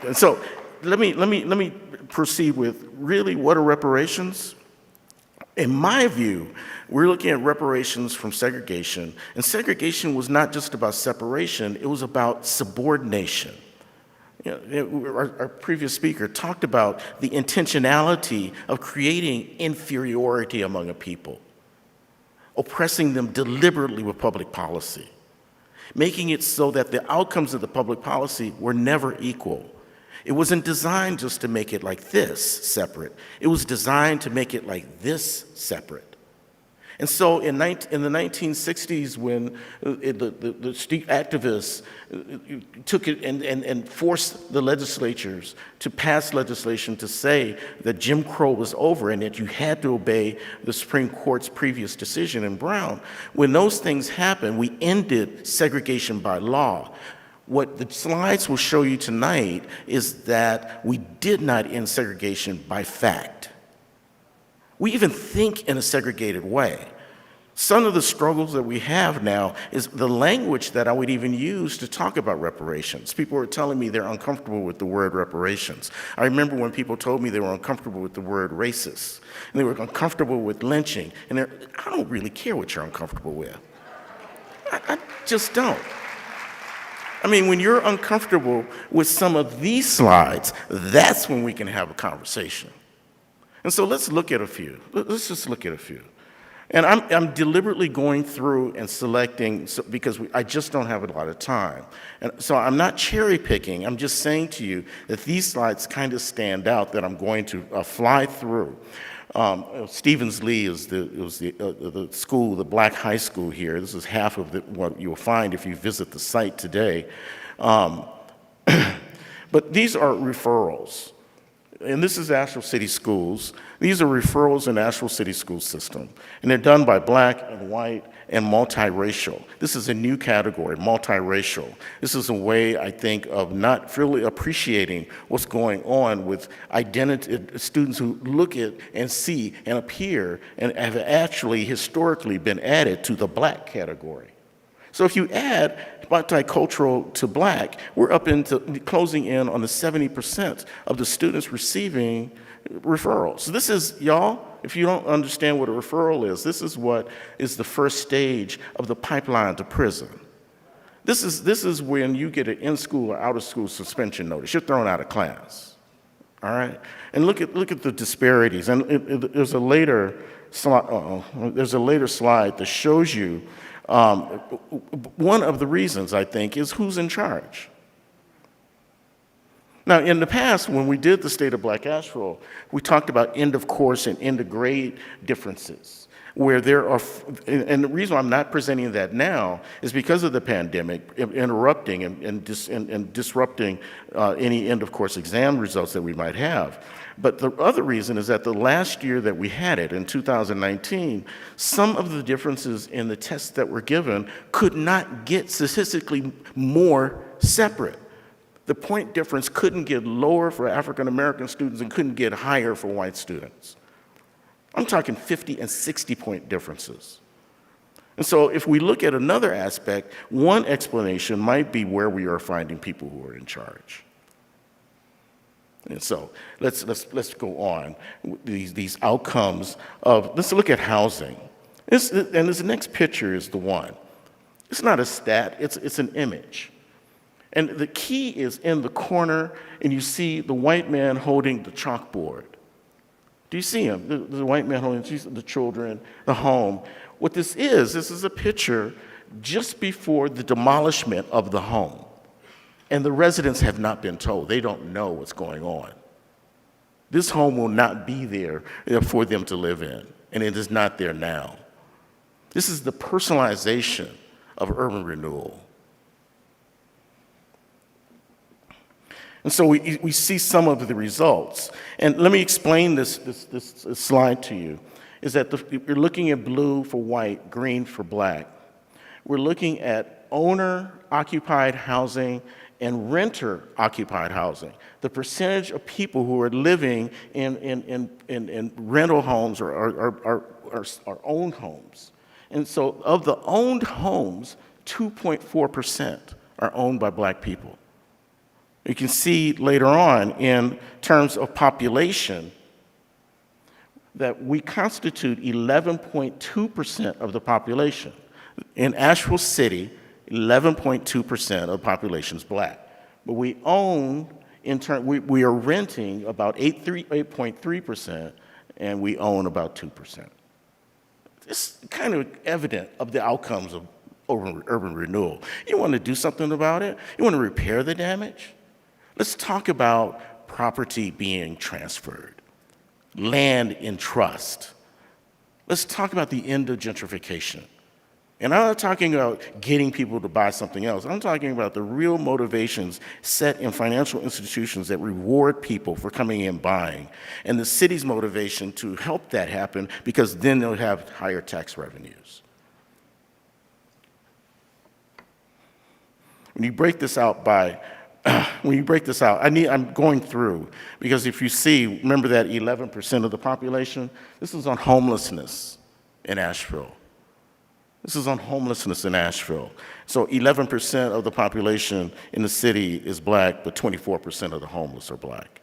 G: And so let me proceed with really what are reparations. In my view, we're looking at reparations from segregation, and segregation was not just about separation, it was about subordination. You know, our previous speaker talked about the intentionality of creating inferiority among a people, oppressing them deliberately with public policy, making it so that the outcomes of the public policy were never equal. It wasn't designed just to make it like this separate. It was designed to make it like this separate. And so in the 1960s, when the street activists took it and forced the legislatures to pass legislation to say that Jim Crow was over and that you had to obey the Supreme Court's previous decision in Brown, when those things happened, we ended segregation by law. What the slides will show you tonight is that we did not end segregation by fact. We even think in a segregated way. Some of the struggles that we have now is the language that I would even use to talk about reparations. People are telling me they're uncomfortable with the word reparations. I remember when people told me they were uncomfortable with the word racist, and they were uncomfortable with lynching, and I don't really care what you're uncomfortable with. I just don't. I mean, when you're uncomfortable with some of these slides, that's when we can have a conversation. And so let's look at a few. Let's just look at a few. And I'm deliberately going through and selecting because I just don't have a lot of time. And so I'm not cherry picking. I'm just saying to you that these slides kind of stand out that I'm going to fly through. Stevens Lee is the school, the black high school here. This is half of what you'll find if you visit the site today. But these are referrals. And this is Asheville City Schools. These are referrals in the Asheville City School system. And they're done by black and white and multiracial. This is a new category, multiracial. This is a way, I think, of not really appreciating what's going on with identity, students who look at and see and appear and have actually historically been added to the black category. So if you add multicultural to black, we're up into closing in on the 70% of the students receiving referrals. So this is, y'all, if you don't understand what a referral is, this is what is the first stage of the pipeline to prison. This is when you get an in-school or out-of-school suspension notice. You're thrown out of class, all right? And look at the disparities. And there's a later slide that shows you one of the reasons, I think, is who's in charge. Now, in the past, when we did the State of Black Asheville, we talked about end of course and end of grade differences, where there are, and the reason I'm not presenting that now is because of the pandemic interrupting and disrupting any end of course exam results that we might have. But the other reason is that the last year that we had it, in 2019, some of the differences in the tests that were given could not get statistically more separate. The point difference couldn't get lower for African American students and couldn't get higher for white students. I'm talking 50 and 60 point differences. And so if we look at another aspect, one explanation might be where we are finding people who are in charge. And so let's go on. These outcomes of, let's look at housing. And this next picture is the one. It's not a stat, it's an image. And the key is in the corner, and you see the white man holding the chalkboard. Do you see him? The white man holding the children, the home. What this is a picture just before the demolishment of the home. And the residents have not been told. They don't know what's going on. This home will not be there for them to live in, and it is not there now. This is the personalization of urban renewal. And so we see some of the results. And let me explain this slide to you, is that you're looking at blue for white, green for black. We're looking at owner-occupied housing and renter-occupied housing. The percentage of people who are living in rental homes or owned homes. And so of the owned homes, 2.4% are owned by black people. You can see later on in terms of population that we constitute 11.2% of the population. In Asheville City, 11.2% of the population is black. But we own, we are renting about 8.3%, and we own about 2%. It's kind of evident of the outcomes of urban renewal. You want to do something about it? You want to repair the damage? Let's talk about property being transferred, land in trust. Let's talk about the end of gentrification. And I'm not talking about getting people to buy something else. I'm talking about the real motivations set in financial institutions that reward people for coming in buying, and the city's motivation to help that happen because then they'll have higher tax revenues. When you break this out I'm going through, because if you see, remember that 11% of the population? This is on homelessness in Asheville. This is on homelessness in Asheville. So 11% of the population in the city is black, but 24% of the homeless are black.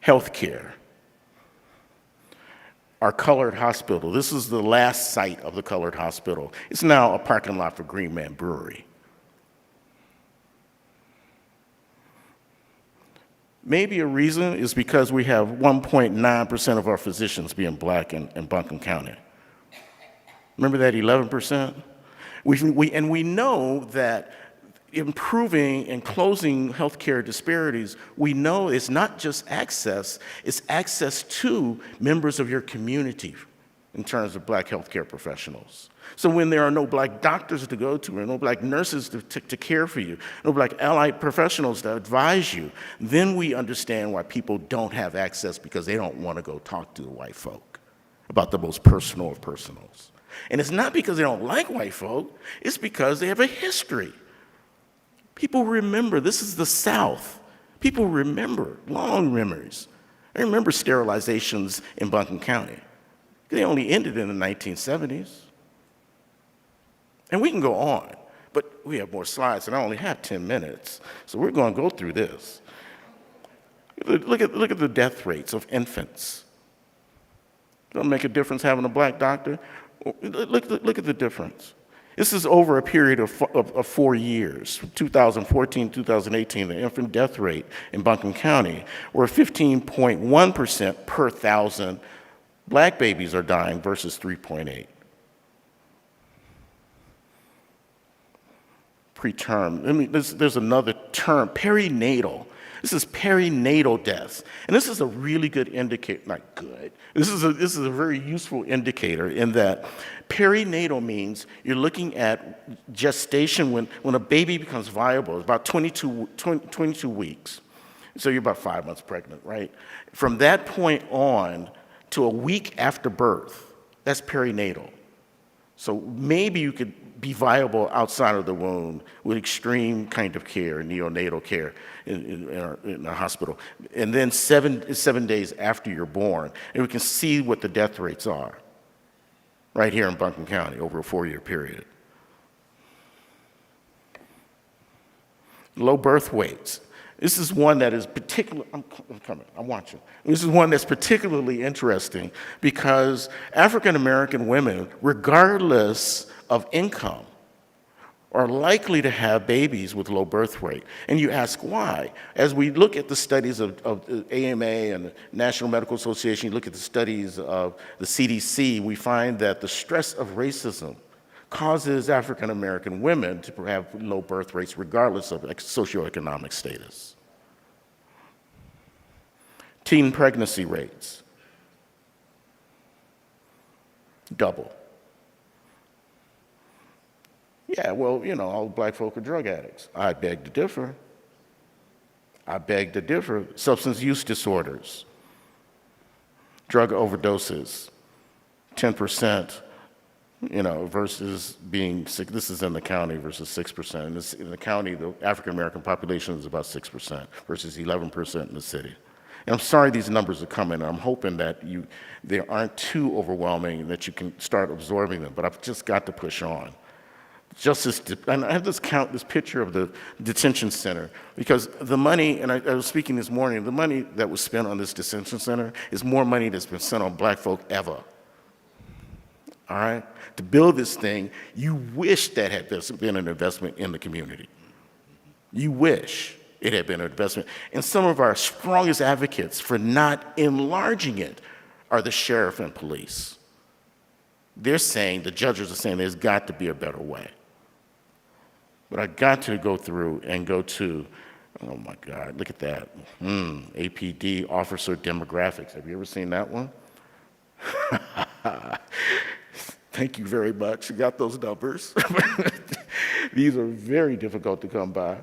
G: Healthcare. our colored hospital. This is the last site of the colored hospital. It's now a parking lot for Green Man Brewery. Maybe a reason is because we have 1.9% of our physicians being black in Buncombe County. Remember that 11%? We know that improving and closing healthcare disparities, we know it's not just access, it's access to members of your community in terms of black healthcare professionals. So when there are no black doctors to go to, or no black nurses to care for you, no black allied professionals to advise you, then we understand why people don't have access, because they don't want to go talk to the white folk about the most personal of personals. And it's not because they don't like white folk, it's because they have a history. People remember, this is the South. People remember, long memories. I remember sterilizations in Buncombe County. They only ended in the 1970s. And we can go on, but we have more slides, and I only have 10 minutes. So we're going to go through this. Look at the death rates of infants. Doesn't make a difference having a black doctor. Look at the difference. This is over a period of 4 years, from 2014 to 2018, the infant death rate in Buncombe County, where 15.1% per 1,000 black babies are dying versus 3.8. Preterm, there's another term, perinatal. This is perinatal deaths. And this is a really good indicator, not good. This is a very useful indicator in that perinatal means you're looking at gestation when a baby becomes viable, it's about 22 weeks. So you're about 5 months pregnant, right? From that point on to a week after birth, that's perinatal. So maybe you could be viable outside of the womb with extreme kind of care, neonatal care in our hospital. And then 7 days after you're born, and we can see what the death rates are right here in Buncombe County over a 4-year period. Low birth weights. This is one that is I'm coming, I'm watching. This is one that's particularly interesting because African American women, regardless of income, are likely to have babies with low birth rate. And you ask why. As we look at the studies of the AMA and the National Medical Association, you look at the studies of the CDC, we find that the stress of racism causes African American women to have low birth rates regardless of socioeconomic status. Teen pregnancy rates, double. Yeah, well, you know, all black folk are drug addicts. I beg to differ. I beg to differ. Substance use disorders, drug overdoses, 10%, you know, versus being sick. This is in the county versus 6%. In the county, the African American population is about 6% versus 11% in the city. And I'm sorry these numbers are coming. I'm hoping that they aren't too overwhelming and that you can start absorbing them, but I've just got to push on. And I have this picture of the detention center, because the money, and I was speaking this morning, the money that was spent on this detention center is more money that's been spent on black folk ever. All right? To build this thing, you wish that had been an investment in the community. You wish it had been an investment. And some of our strongest advocates for not enlarging it are the sheriff and police. They're saying, the judges are saying, there's got to be a better way. But I got to go through and go to, oh my God, look at that. APD officer demographics. Have you ever seen that one? Thank you very much. You got those numbers. These are very difficult to come by.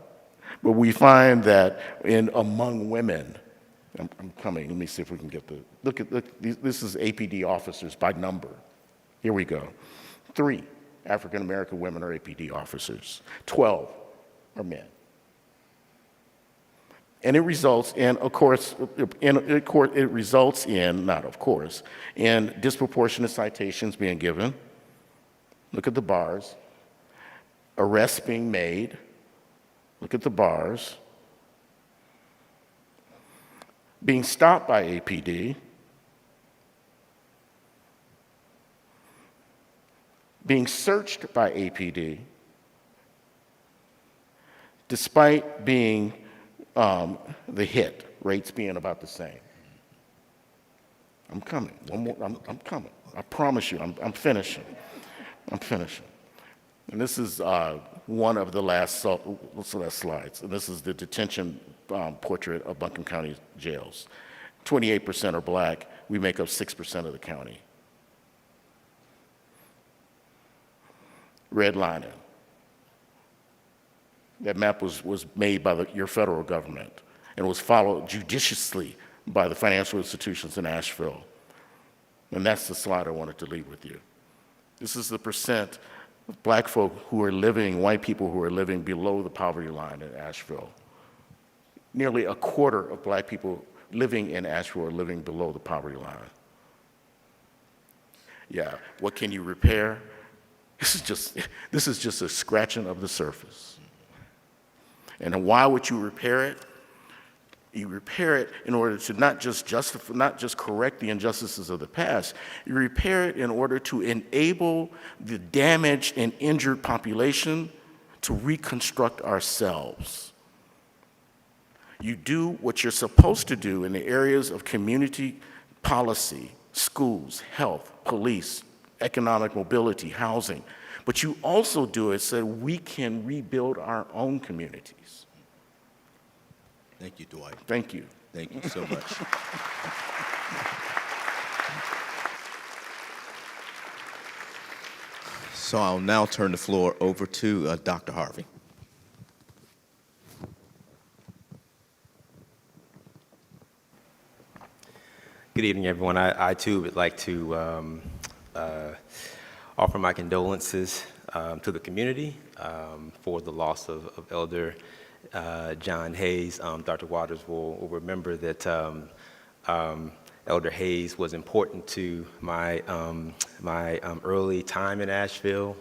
G: But we find that among women, I'm coming, let me see if we can get look, this is APD officers by number. Here we go. 3 African American women are APD officers. 12 are men. And it results in, of course, it results in, not of course, in disproportionate citations being given. Look at the bars. Arrests being made. Look at the bars. Being stopped by APD. being searched by APD, despite being the hit, rates being about the same. I'm coming. One more, I'm coming. I promise you, I'm finishing. I'm finishing. And this is one of the last slides. And this is the detention portrait of Buncombe County jails. 28% are black. We make up 6% of the county. Redlining. That map was made by your federal government and was followed judiciously by the financial institutions in Asheville. And that's the slide I wanted to leave with you. This is the percent of black folk who are living, white people who are living below the poverty line in Asheville. Nearly a quarter of black people living in Asheville are living below the poverty line. Yeah, what can you repair? This is just a scratching of the surface. And why would you repair it? You repair it in order to not just correct the injustices of the past. You repair it in order to enable the damaged and injured population to reconstruct ourselves. You do what you're supposed to do in the areas of community policy, schools, health, police, economic mobility, housing, but you also do it so we can rebuild our own communities.
B: Thank you, Dwight.
G: Thank you.
B: Thank you so much. So I'll now turn the floor over to Dr. Harvey.
H: Good evening, everyone. I too would like to offer my condolences to the community for the loss of Elder John Hayes. Dr. Waters will remember that Elder Hayes was important to my early time in Asheville.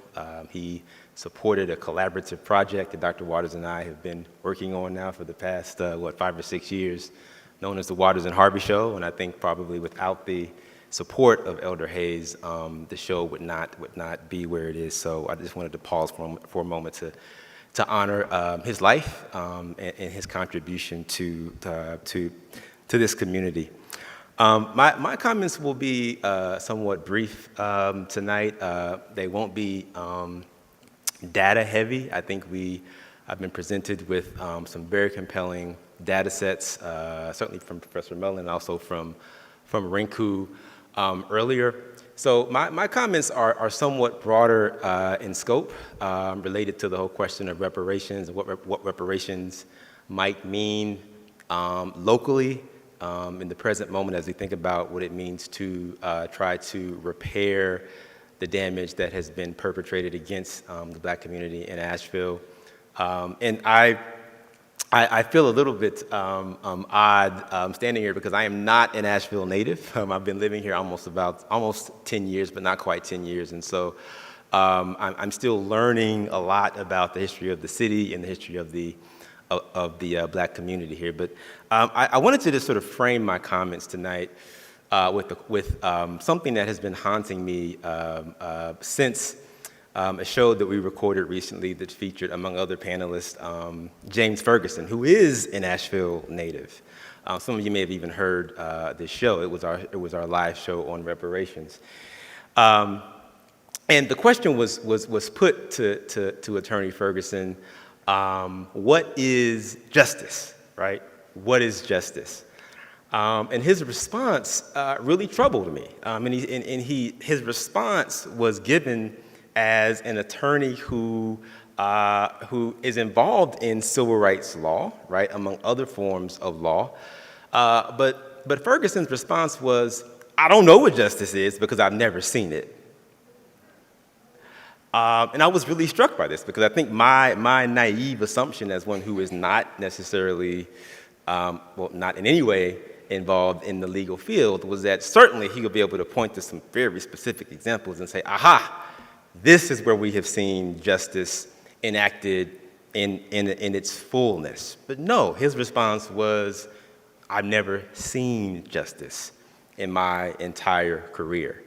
H: He supported a collaborative project that Dr. Waters and I have been working on now for the past, 5 or 6 years, known as the Waters and Harvey Show. And I think probably without the support of Elder Hayes, the show would not be where it is. So I just wanted to pause for a moment to honor his life and his contribution to this community. My comments will be somewhat brief tonight. They won't be data heavy. I think I've been presented with some very compelling data sets, certainly from Professor Mullen and also from Rinku earlier. So my comments are somewhat broader in scope, related to the whole question of reparations and what reparations might mean locally in the present moment as we think about what it means to try to repair the damage that has been perpetrated against the Black community in Asheville. And I feel a little bit odd standing here because I am not an Asheville native. I've been living here almost 10 years, but not quite 10 years. And so I'm still learning a lot about the history of the city and the history of the Black community here. But I wanted to just sort of frame my comments tonight with something that has been haunting me since a show that we recorded recently that featured, among other panelists, James Ferguson, who is an Asheville native. Some of you may have even heard this show. It was our live show on reparations. And the question was put to Attorney Ferguson, what is justice, right? What is justice? And his response really troubled me. His response was given as an attorney who is involved in civil rights law, right, among other forms of law. But Ferguson's response was, I don't know what justice is because I've never seen it. And I was really struck by this because I think my naive assumption as one who is not necessarily, not in any way involved in the legal field was that certainly he would be able to point to some very specific examples and say, aha, this is where we have seen justice enacted in its fullness. But no, his response was, I've never seen justice in my entire career.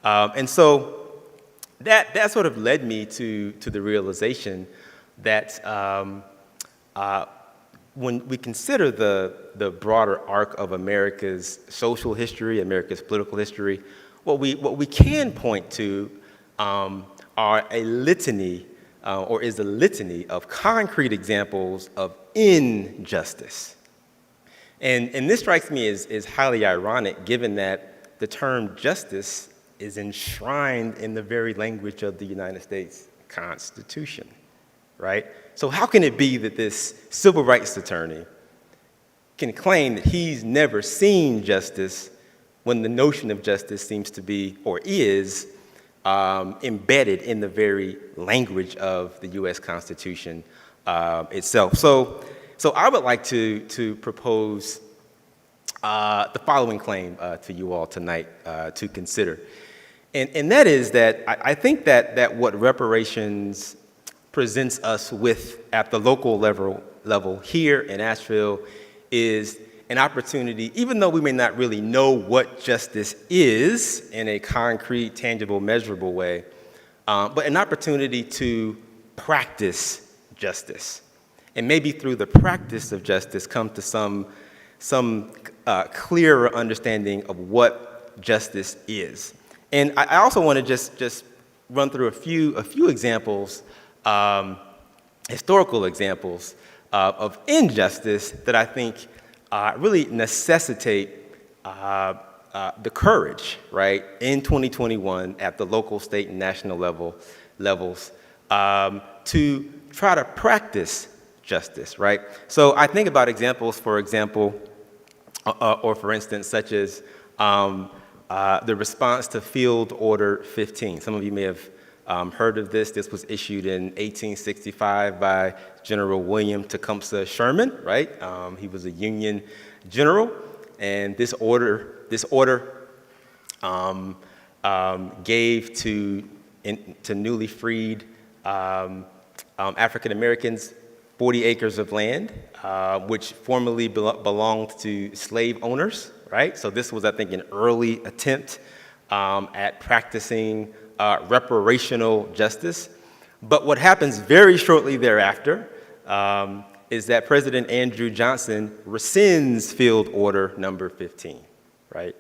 H: And so that sort of led me to the realization that when we consider the broader arc of America's social history, America's political history, what we can point to are a litany, or is a litany of concrete examples of injustice. And this strikes me as highly ironic, given that the term justice is enshrined in the very language of the United States Constitution, right? So how can it be that this civil rights attorney can claim that he's never seen justice when the notion of justice seems to be, or is, embedded in the very language of the U.S. Constitution itself? So I would like to propose the following claim to you all tonight to consider. And that is that I think that what reparations presents us with at the local level here in Asheville is an opportunity, even though we may not really know what justice is in a concrete, tangible, measurable way, but an opportunity to practice justice. And maybe through the practice of justice come to some clearer understanding of what justice is. And I also want to just run through a few examples, historical examples of injustice that I think really necessitate the courage, right, in 2021 at the local, state, and national levels to try to practice justice, right? So I think about examples, for instance, such as the response to Field Order 15. Some of you may have heard of this. This was issued in 1865 by General William Tecumseh Sherman, right? He was a Union general, and this order gave to newly freed African Americans 40 acres of land, which formerly belonged to slave owners, right? So this was, I think, an early attempt at practicing reparational justice. But what happens very shortly thereafter is that President Andrew Johnson rescinds Field Order number 15, right?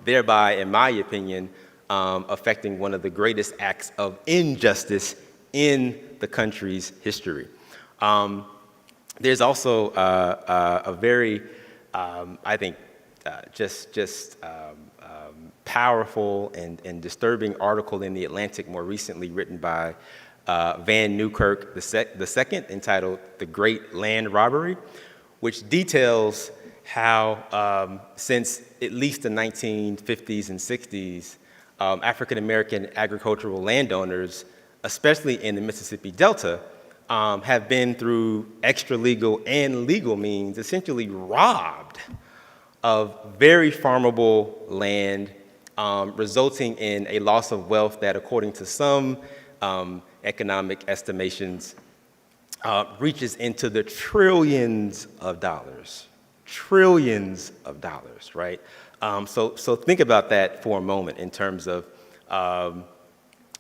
H: Thereby, in my opinion, affecting one of the greatest acts of injustice in the country's history. There's also a very, I think, powerful and disturbing article in The Atlantic more recently written by Van Newkirk II entitled "The Great Land Robbery," which details how since at least the 1950s and 60s, African-American agricultural landowners, especially in the Mississippi Delta, have been through extra-legal and legal means essentially robbed of very farmable land, resulting in a loss of wealth that, according to some economic estimations, reaches into the trillions of dollars, right? So think about that for a moment in terms of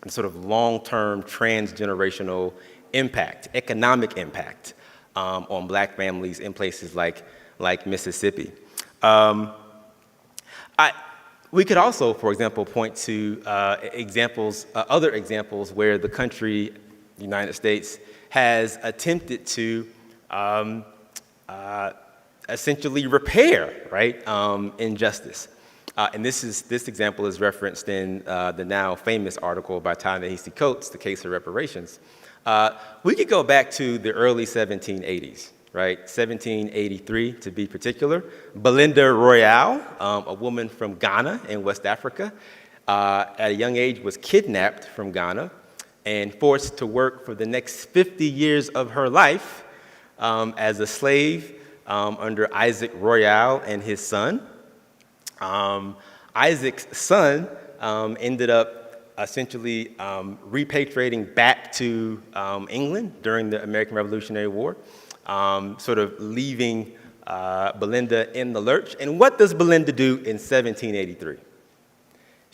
H: sort of long-term transgenerational impact, economic impact on Black families in places like Mississippi. We could also, for example, point to other examples where the country, the United States, has attempted to essentially repair, right, injustice. And this example is referenced in the now famous article by Ta-Nehisi Coates, The Case of Reparations. We could go back to the early 1780s, right? 1783 to be particular. Belinda Royale, a woman from Ghana in West Africa, at a young age was kidnapped from Ghana and forced to work for the next 50 years of her life as a slave under Isaac Royale and his son. Isaac's son ended up essentially repatriating back to England during the American Revolutionary War, sort of leaving Belinda in the lurch. And what does Belinda do in 1783?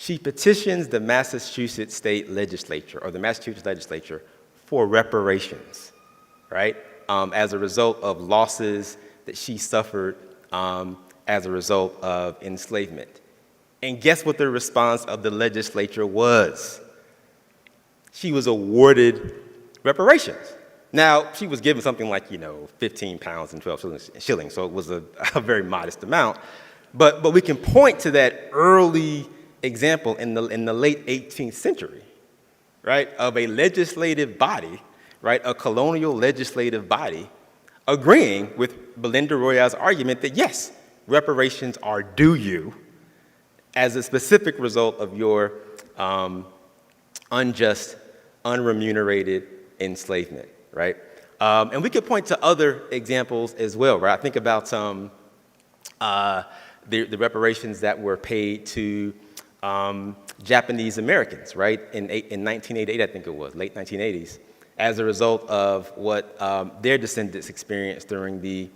H: She petitions the Massachusetts state legislature, or the Massachusetts legislature, for reparations, right? As a result of losses that she suffered as a result of enslavement. And guess what the response of the legislature was? She was awarded reparations. Now, she was given something like, 15 pounds and 12 shillings, so it was a very modest amount. But we can point to that early example in the late 18th century, right, of a legislative body, right, a colonial legislative body, agreeing with Belinda Royale's argument that, yes, reparations are due you as a specific result of your unjust, unremunerated enslavement, right? And we could point to other examples as well, right? I think about the reparations that were paid to Japanese Americans, right, in 1988, I think it was, late 1980s, as a result of what their descendants experienced during the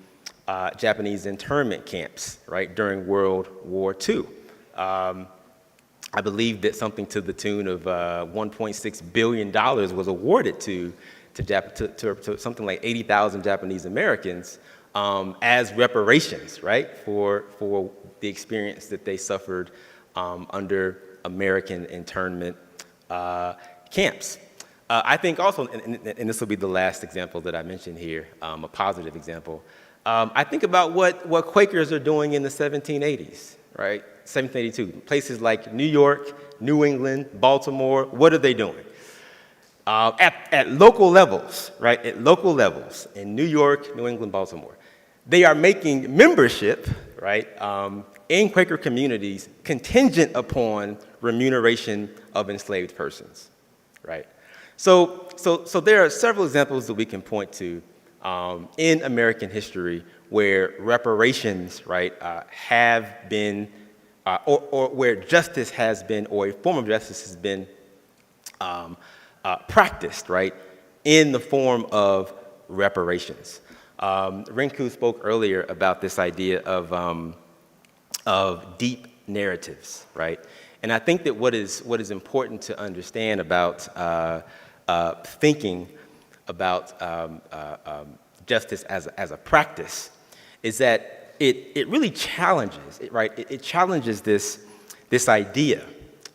H: Japanese internment camps, right, during World War II. I believe that something to the tune of $1.6 billion was awarded to something like 80,000 Japanese Americans as reparations, right, for the experience that they suffered under American internment camps. I think also, and this will be the last example that I mentioned here, a positive example, I think about what Quakers are doing in the 1780s, right? 1782, places like New York, New England, Baltimore, what are they doing? At local levels, right, at local levels in New York, New England, Baltimore, they are making membership, right, in Quaker communities contingent upon remuneration of enslaved persons, right? So there are several examples that we can point to in American history where reparations, right, have been, or where justice has been, or a form of justice has been practiced, right, in the form of reparations. Rinku spoke earlier about this idea of deep narratives, right? And I think that what is important to understand about thinking about justice as a practice is that it really challenges, right? It challenges this idea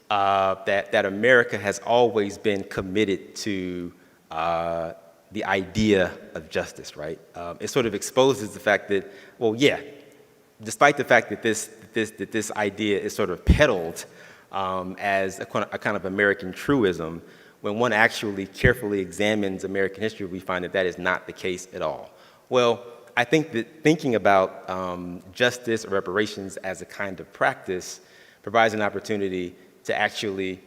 H: that America has always been committed to the idea of justice, right? It sort of exposes the fact that, well, yeah, despite the fact that this idea is sort of peddled as a kind of American truism, when one actually carefully examines American history, we find that that is not the case at all. Well, I think that thinking about justice or reparations as a kind of practice provides an opportunity to actually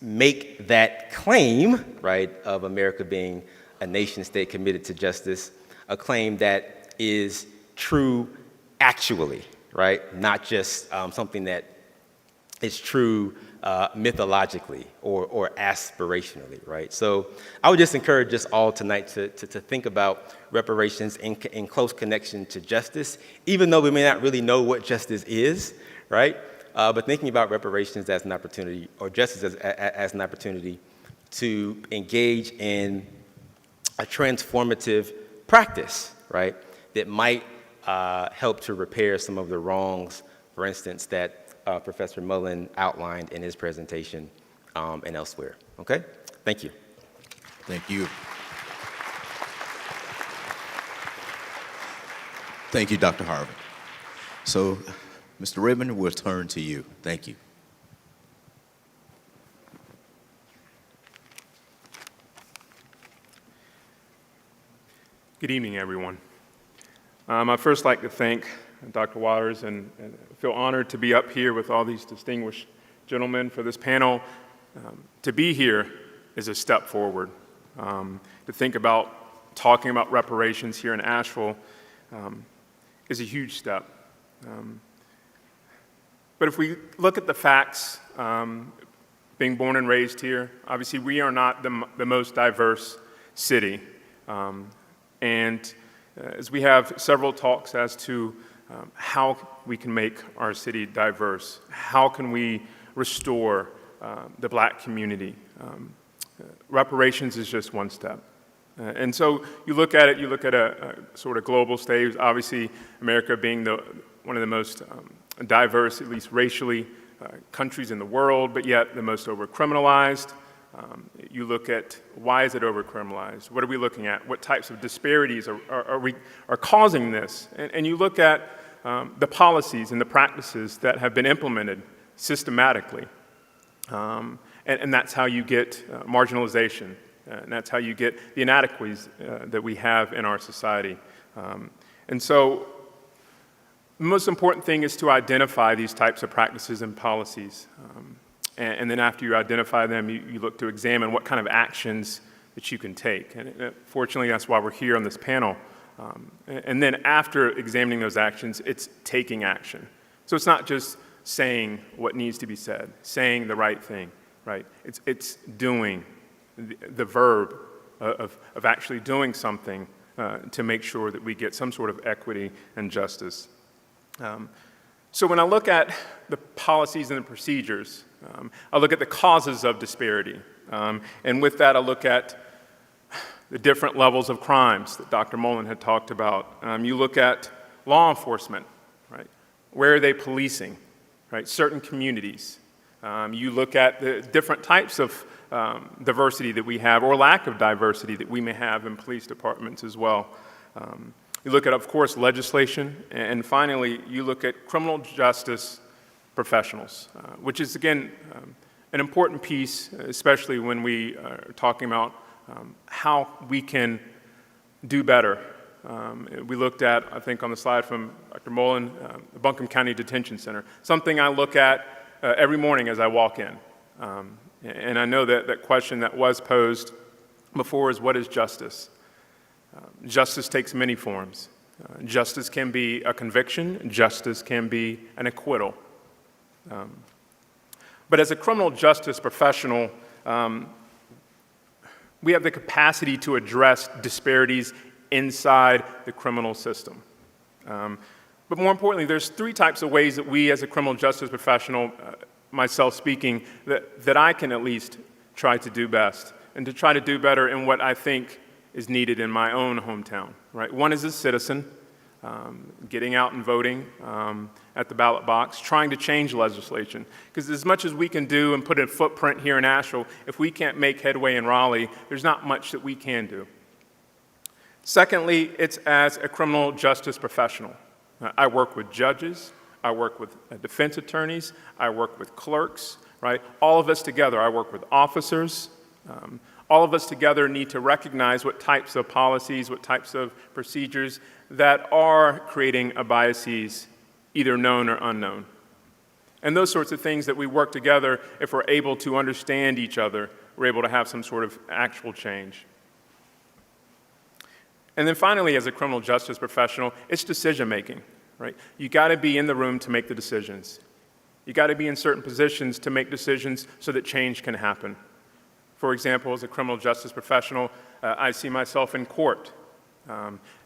H: make that claim, right, of America being a nation state committed to justice, a claim that is true actually, right, not just something that is true mythologically or aspirationally, right? So I would just encourage us all tonight to think about reparations in close connection to justice, even though we may not really know what justice is, right? But thinking about reparations as an opportunity, or justice as an opportunity to engage in a transformative practice, right, that might help to repair some of the wrongs, for instance, that Professor Mullen outlined in his presentation and elsewhere. Okay? Thank you.
B: Thank you. Thank you, Dr. Harvey. So, Mr. Ribbon, we'll turn to you. Thank you.
I: Good evening, everyone. I'd first like to thank Dr. Waters and feel honored to be up here with all these distinguished gentlemen for this panel. To be here is a step forward. To think about talking about reparations here in Asheville is a huge step. But if we look at the facts, being born and raised here, obviously we are not the most diverse city. And as we have several talks as to how we can make our city diverse, how can we restore the black community. Reparations is just one step. And so you look at a sort of global stage, obviously America being one of the most diverse, at least racially, countries in the world, but yet the most over-criminalized. You look at why is it over-criminalized? What are we looking at? What types of disparities are causing this? And you look at the policies and the practices that have been implemented systematically. And that's how you get marginalization. And that's how you get the inadequacies that we have in our society. And so the most important thing is to identify these types of practices and policies. And then after you identify them, you look to examine what kind of actions that you can take. And fortunately, that's why we're here on this panel. And then after examining those actions, it's taking action. So it's not just saying what needs to be said, saying the right thing, right? It's doing the verb of actually doing something to make sure that we get some sort of equity and justice. So when I look at the policies and the procedures, I look at the causes of disparity. And with that, I look at the different levels of crimes that Dr. Mullen had talked about. You look at law enforcement, right? Where are they policing, right? Certain communities. You look at the different types of diversity that we have, or lack of diversity that we may have in police departments as well. You look at, of course, legislation, and finally, you look at criminal justice professionals, which is, again, an important piece, especially when we are talking about how we can do better. We looked at, I think on the slide from Dr. Mullen, the Buncombe County Detention Center, something I look at every morning as I walk in. And I know that question that was posed before is, what is justice? Justice takes many forms. Justice can be a conviction. Justice can be an acquittal. But as a criminal justice professional, we have the capacity to address disparities inside the criminal system. But more importantly, there's three types of ways that we as a criminal justice professional, myself speaking, that I can at least try to do best, and to try to do better in what I think is needed in my own hometown, right? One is a citizen, getting out and voting at the ballot box, trying to change legislation. Because as much as we can do and put a footprint here in Asheville, if we can't make headway in Raleigh, there's not much that we can do. Secondly, it's as a criminal justice professional. I work with judges, I work with defense attorneys, I work with clerks, right? All of us together, I work with officers. All of us together need to recognize what types of policies, what types of procedures that are creating biases, either known or unknown. And those sorts of things that we work together, if we're able to understand each other, we're able to have some sort of actual change. And then finally, as a criminal justice professional, it's decision-making, right? You gotta be in the room to make the decisions. You gotta be in certain positions to make decisions so that change can happen. For example, as a criminal justice professional, I see myself in court.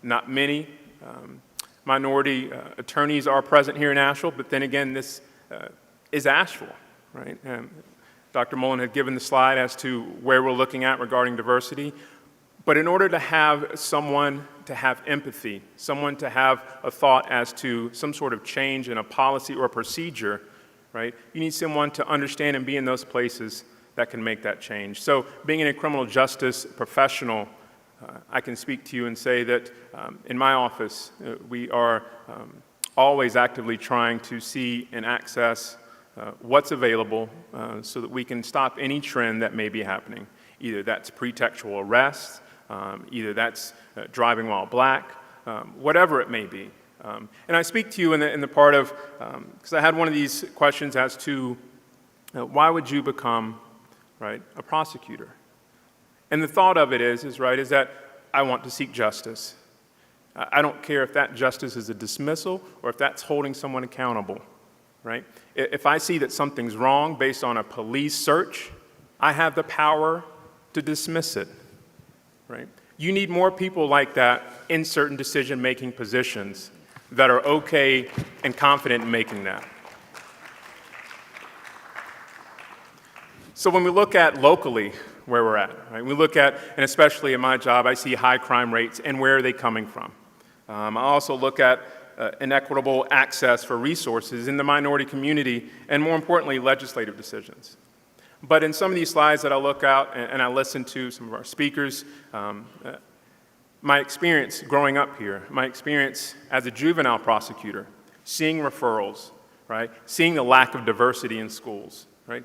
I: Not many minority attorneys are present here in Asheville, but then again, this is Asheville, right? Dr. Mullen had given the slide as to where we're looking at regarding diversity. But in order to have someone to have empathy, someone to have a thought as to some sort of change in a policy or a procedure, right, you need someone to understand and be in those places that can make that change. So being a criminal justice professional, I can speak to you and say that in my office, we are always actively trying to see and access what's available so that we can stop any trend that may be happening. Either that's pretextual arrests, either that's driving while black, whatever it may be. And I speak to you in the part of, because I had one of these questions as to why would you become, right, a prosecutor? And the thought of it is that I want to seek justice. I don't care if that justice is a dismissal or if that's holding someone accountable, right? If I see that something's wrong based on a police search, I have the power to dismiss it, right? You need more people like that in certain decision-making positions that are okay and confident in making that. So when we look at locally where we're at, right, we look at, and especially in my job, I see high crime rates and where are they coming from. I also look at inequitable access for resources in the minority community, and more importantly, legislative decisions. But in some of these slides that I look out and I listen to some of our speakers, my experience growing up here, my experience as a juvenile prosecutor, seeing referrals, right, seeing the lack of diversity in schools, right,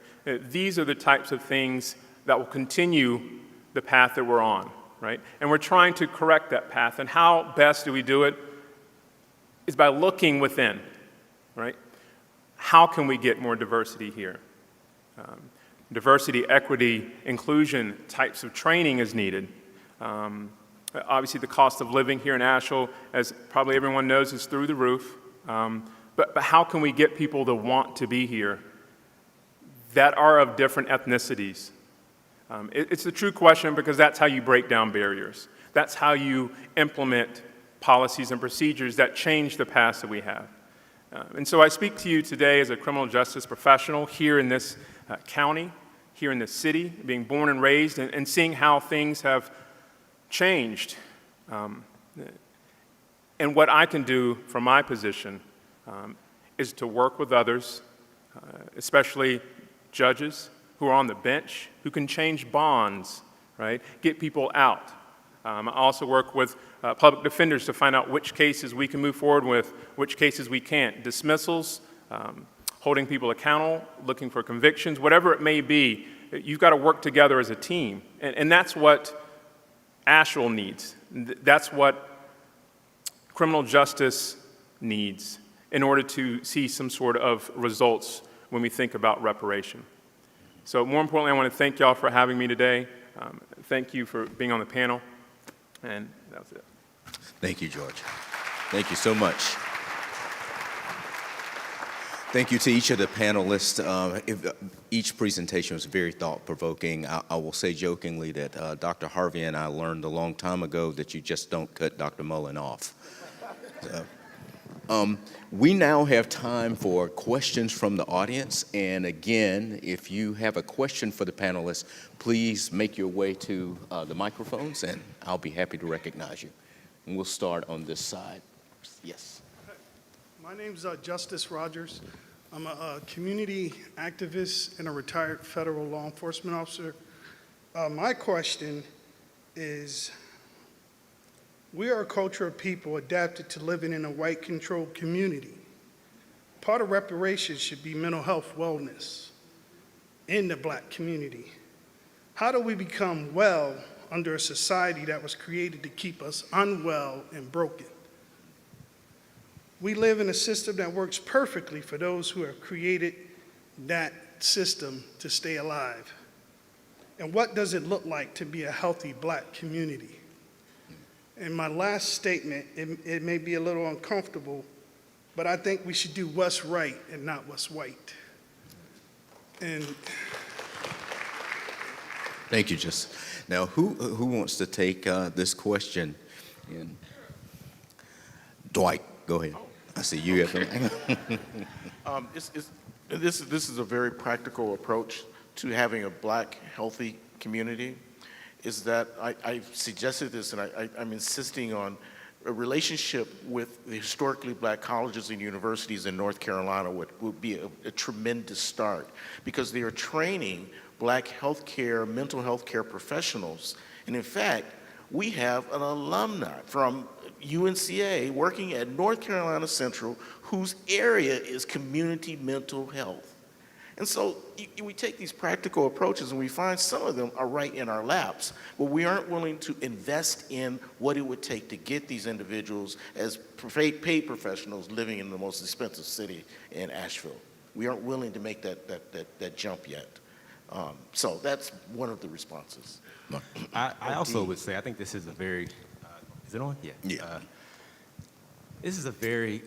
I: these are the types of things that will continue the path that we're on, right? And we're trying to correct that path. And how best do we do it? Is by looking within, right? How can we get more diversity here? Diversity, equity, inclusion types of training is needed. Obviously, the cost of living here in Asheville, as probably everyone knows, is through the roof. But how can we get people to want to be here that are of different ethnicities? It's the true question because that's how you break down barriers. That's how you implement policies and procedures that change the past that we have. And so I speak to you today as a criminal justice professional here in this county, here in this city, being born and raised, and seeing how things have changed. And what I can do from my position is to work with others, especially judges who are on the bench, who can change bonds, right? Get people out. I also work with public defenders to find out which cases we can move forward with, which cases we can't. Dismissals, holding people accountable, looking for convictions, whatever it may be, you've got to work together as a team. And that's what Asheville needs. That's what criminal justice needs in order to see some sort of results when we think about reparation. So more importantly, I want to thank y'all for having me today. Thank you for being on the panel. And that's it.
B: Thank you, George. Thank you so much. Thank you to each of the panelists. Each presentation was very thought-provoking. I will say jokingly that Dr. Harvey and I learned a long time ago that you just don't cut Dr. Mullen off. We now have time for questions from the audience. And again, if you have a question for the panelists, please make your way to the microphones, and I'll be happy to recognize you. And we'll start on this side. Yes.
J: My name's Justice Rogers. I'm a community activist and a retired federal law enforcement officer. My question is, we are a culture of people adapted to living in a white-controlled community. Part of reparations should be mental health wellness in the black community. How do we become well under a society that was created to keep us unwell and broken? We live in a system that works perfectly for those who have created that system to stay alive. And what does it look like to be a healthy black community? And my last statement, it may be a little uncomfortable, but I think we should do what's right and not what's white. And
B: Thank you, Justice. Now, who wants to take this question? And Dwight, go ahead. I see you.
G: This is a very practical approach to having a black, healthy community, is that I've suggested this, and I'm insisting on a relationship with the historically black colleges and universities in North Carolina would be a tremendous start, because they are training black healthcare, mental health care professionals. And in fact, we have an alumni from UNCA working at North Carolina Central whose area is community mental health. And so we take these practical approaches and we find some of them are right in our laps, but we aren't willing to invest in what it would take to get these individuals as paid professionals living in the most expensive city in Asheville. We aren't willing to make that jump yet. So that's one of the responses.
H: I also would say I think this is a very, is it on? Yeah.
B: Yeah.
H: This is a very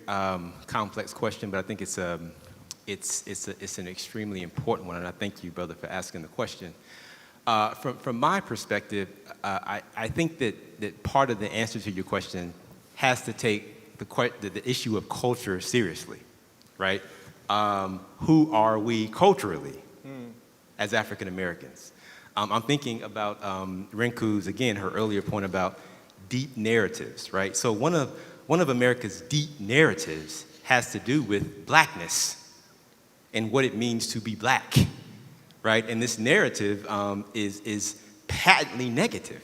H: complex question, but I think it's an extremely important one, and I thank you, brother, for asking the question. From my perspective, I think that part of the answer to your question has to take the issue of culture seriously, right? Who are we culturally? as African Americans. I'm thinking about Renku's, again, her earlier point about deep narratives, right? So one of America's deep narratives has to do with blackness and what it means to be black, right? And this narrative is patently negative,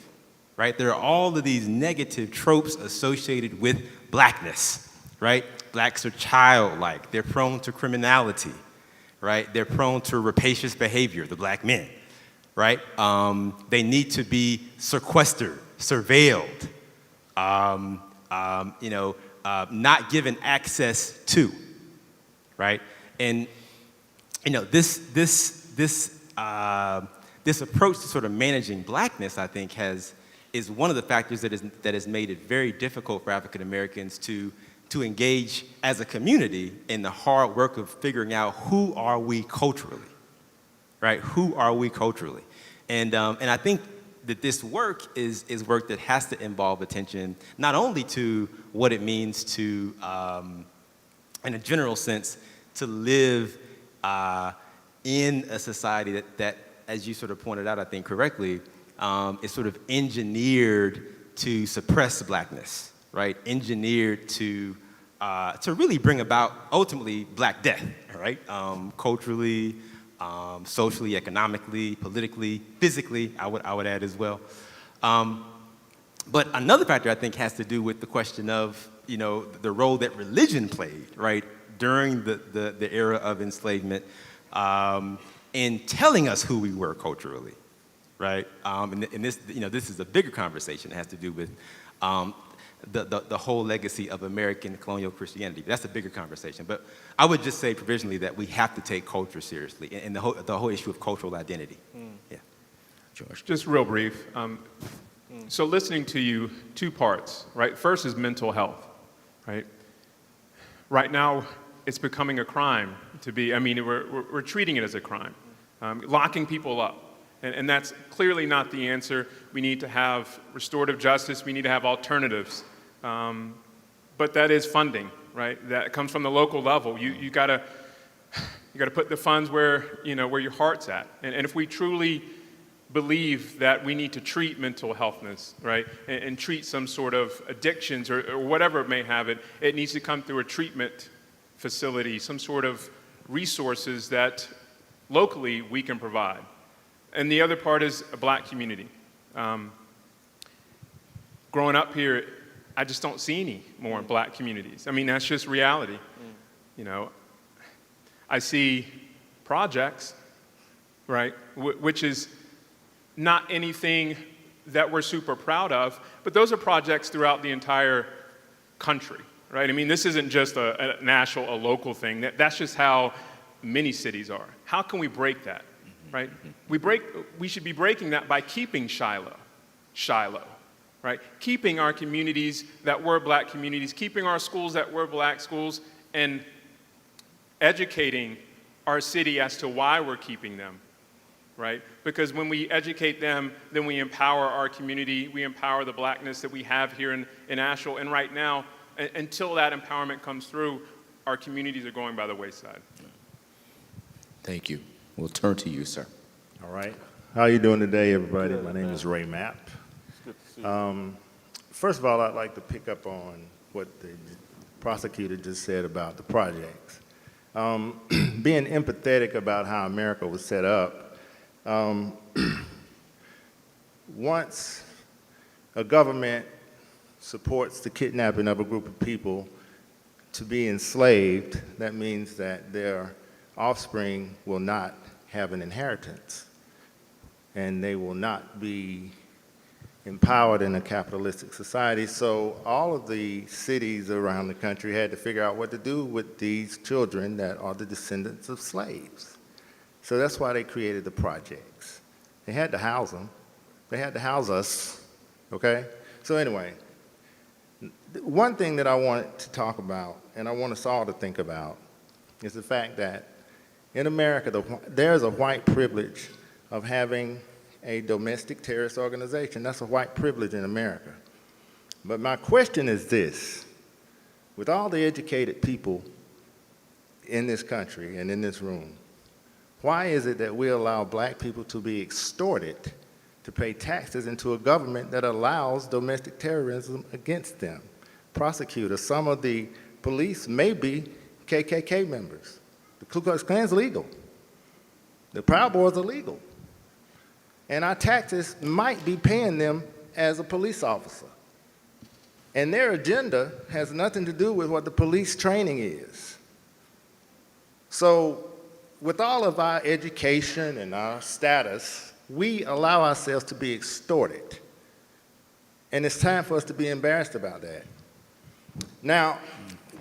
H: right? There are all of these negative tropes associated with blackness, right? Blacks are childlike, they're prone to criminality, right? They're prone to rapacious behavior, the black men, right? They need to be sequestered, surveilled, not given access to, right? And this approach to sort of managing blackness, I think, is one of the factors that has made it very difficult for African Americans to engage as a community in the hard work of figuring out who are we culturally, right? Who are we culturally? And I think that this work is work that has to involve attention not only to what it means to, in a general sense, to live in a society that, as you sort of pointed out, I think correctly, is sort of engineered to suppress blackness, right? Engineered to really bring about ultimately black death, right? Culturally, socially, economically, politically, physically, I would add as well. But another factor I think has to do with the question of, the role that religion played, right, during the era of enslavement, in telling us who we were culturally, right? And this, this is a bigger conversation. It has to do with the whole legacy of American colonial Christianity. That's a bigger conversation. But I would just say provisionally that we have to take culture seriously and the whole issue of cultural identity. Yeah.
B: George.
I: Just real brief. So listening to you, two parts, right? First is mental health, right? Right now, it's becoming a crime to be, we're treating it as a crime, locking people up. And that's clearly not the answer. We need to have restorative justice. We need to have alternatives. But that is funding, right? That comes from the local level. You gotta put the funds where your heart's at. And if we truly believe that we need to treat mental healthness, right, and treat some sort of addictions or whatever it may have, it needs to come through a treatment facility, some sort of resources that locally we can provide. And the other part is a black community. Growing up here, I just don't see any more black communities. That's just reality. I see projects, right, which is not anything that we're super proud of, but those are projects throughout the entire country, right? This isn't just a national, a local thing. That's just how many cities are. How can we break that, right? We should be breaking that by keeping Shiloh, right? Keeping our communities that were black communities, keeping our schools that were black schools, and educating our city as to why we're keeping them, right? Because when we educate them, then we empower our community, we empower the blackness that we have here in Asheville. And right now, until that empowerment comes through, our communities are going by the wayside.
B: Thank you. We'll turn to you, sir.
K: All right. How are you doing today, everybody? My name is Ray Mapp. First of all, I'd like to pick up on what the prosecutor just said about the projects. Being empathetic about how America was set up, once a government supports the kidnapping of a group of people to be enslaved, that means that their offspring will not have an inheritance, and they will not be empowered in a capitalistic society. So all of the cities around the country had to figure out what to do with these children that are the descendants of slaves. So that's why they created the projects. They had to house them. They had to house us, okay? So anyway, one thing that I wanted to talk about, and I want us all to think about, is the fact that in America, there's a white privilege of having a domestic terrorist organization. That's a white privilege in America. But my question is this: with all the educated people in this country and in this room, Why is it that we allow black people to be extorted to pay taxes into a government that allows domestic terrorism against them? Prosecutors, some of the police may be KKK members. The Ku Klux Klan's legal. The Proud Boys are legal. And our taxes might be paying them as a police officer. And their agenda has nothing to do with what the police training is. So with all of our education and our status, we allow ourselves to be extorted. And it's time for us to be embarrassed about that. Now,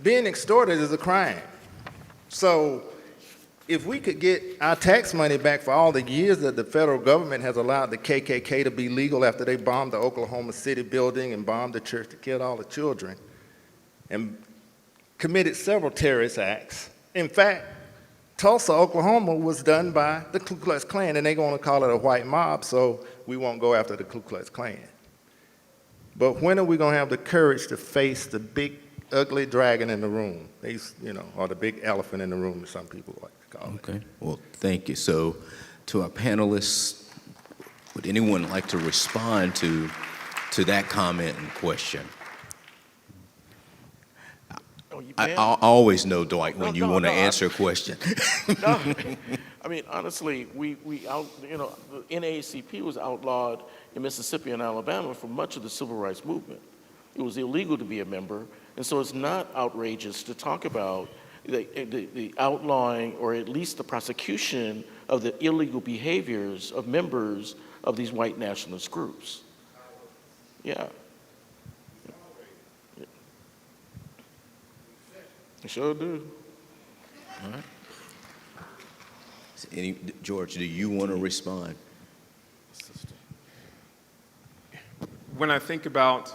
K: being extorted is a crime. So if we could get our tax money back for all the years that the federal government has allowed the KKK to be legal after they bombed the Oklahoma City building and bombed the church to kill all the children and committed several terrorist acts. In fact, Tulsa, Oklahoma was done by the Ku Klux Klan, and they're going to call it a white mob, so we won't go after the Ku Klux Klan. But when are we going to have the courage to face the big, ugly dragon in the room? Or the big elephant in the room, as some people like to call it.
B: Okay, well, thank you. So to our panelists, would anyone like to respond to that comment and question? I always know, Dwight, when you want to answer a question.
L: No, I mean, honestly, the NAACP was outlawed in Mississippi and Alabama for much of the civil rights movement. It was illegal to be a member, and so it's not outrageous to talk about the outlawing or at least the prosecution of the illegal behaviors of members of these white nationalist groups. Yeah. I sure do.
B: All right. George, do you want to respond?
I: When I think about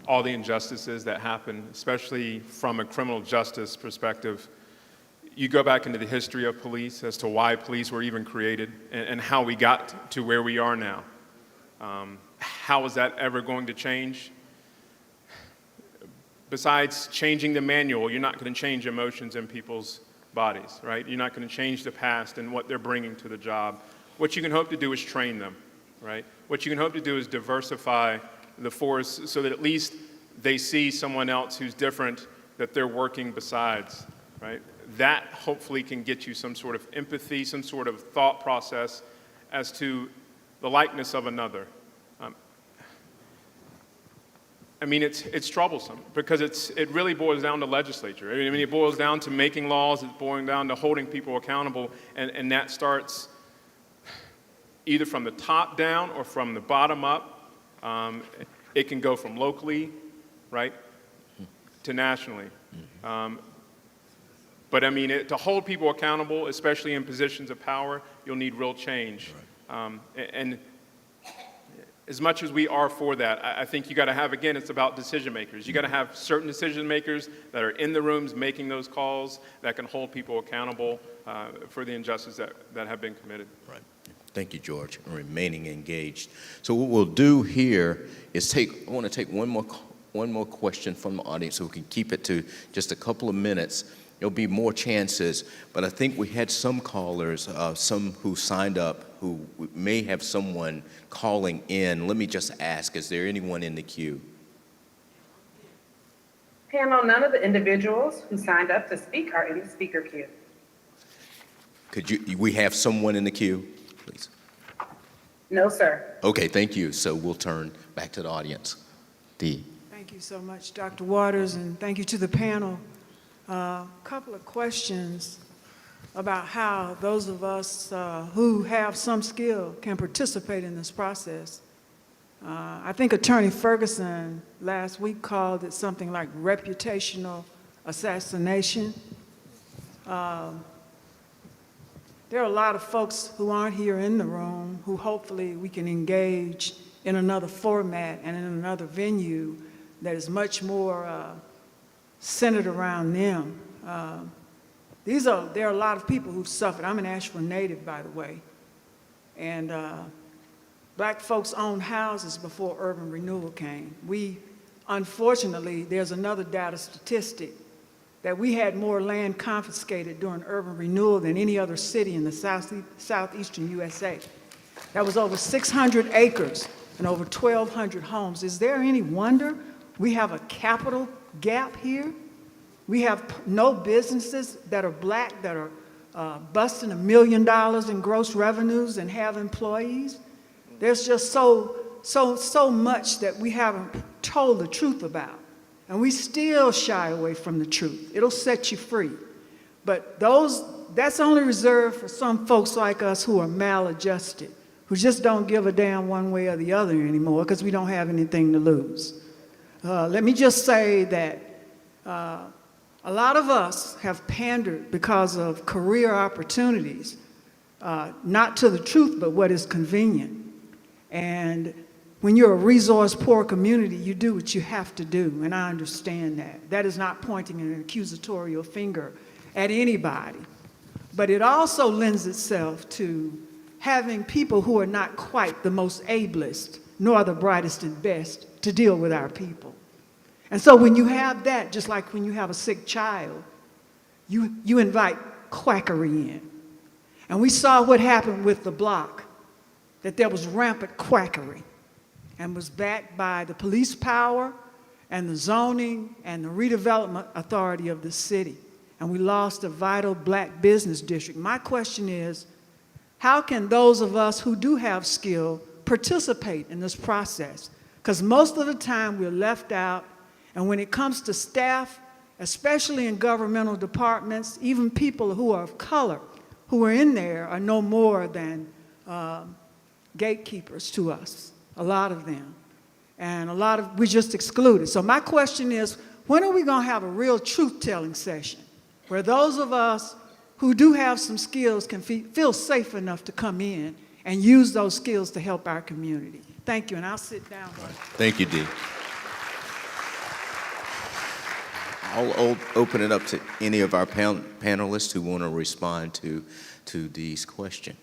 I: all the injustices that happen, especially from a criminal justice perspective, you go back into the history of police as to why police were even created and how we got to where we are now. How is that ever going to change? Besides changing the manual, you're not going to change emotions in people's bodies, right? You're not going to change the past and what they're bringing to the job. What you can hope to do is train them, right? What you can hope to do is diversify the force so that at least they see someone else who's different that they're working besides, right? That hopefully can get you some sort of empathy, some sort of thought process as to the likeness of another. I mean, it's troublesome because it really boils down to legislature. I mean, it boils down to making laws, it's boiling down to holding people accountable, and that starts either from the top down or from the bottom up. It can go from locally, right, to nationally. But I mean, to hold people accountable, especially in positions of power, you'll need real change. And as much as we are for that, I think you got to have, again, it's about decision makers. You got to have certain decision makers that are in the rooms making those calls that can hold people accountable for the injustices that have been committed.
B: Right. Thank you, George, and remaining engaged. So what we'll do here is I want to take one more question from the audience so we can keep it to just a couple of minutes. There'll be more chances, but I think we had some callers, some who signed up, who may have someone calling in. Let me just ask, is there anyone in the queue?
M: Panel, none of the individuals who signed up to speak are in the speaker queue.
B: We have someone in the queue, please?
M: No, sir.
B: Okay, thank you. So we'll turn back to the audience. Dee.
N: Thank you so much, Dr. Waters, and thank you to the panel. Couple of questions about how those of us who have some skill can participate in this process. I think Attorney Ferguson last week called it something like reputational assassination. There are a lot of folks who aren't here in the room who hopefully we can engage in another format and in another venue that is much more centered around them. There are a lot of people who've suffered. I'm an Asheville native, by the way. And black folks owned houses before urban renewal came. Unfortunately, there's another data statistic that we had more land confiscated during urban renewal than any other city in the southeastern USA. That was over 600 acres and over 1,200 homes. Is there any wonder we have a capital gap here? We have no businesses that are black that are busting $1 million in gross revenues and have employees. There's just so much that we haven't told the truth about. And we still shy away from the truth. It'll set you free. But that's only reserved for some folks like us who are maladjusted, who just don't give a damn one way or the other anymore because we don't have anything to lose. Let me just say that a lot of us have pandered because of career opportunities, not to the truth, but what is convenient. And when you're a resource-poor community, you do what you have to do, and I understand that. That is not pointing an accusatorial finger at anybody. But it also lends itself to having people who are not quite the most ablest, nor the brightest and best, to deal with our people. And so when you have that, just like when you have a sick child, you invite quackery in. And we saw what happened with the block, that there was rampant quackery, and was backed by the police power and the zoning and the redevelopment authority of the city. And we lost a vital black business district. My question is, how can those of us who do have skill participate in this process? Because most of the time we're left out, and when it comes to staff, especially in governmental departments, even people who are of color who are in there are no more than gatekeepers to us. A lot of them. And we just excluded. So my question is, when are we going to have a real truth-telling session where those of us who do have some skills can feel safe enough to come in and use those skills to help our community? Thank you, and I'll sit down.
B: Thank you, Dee. I'll open it up to any of our panelists who want to respond to Dee's question.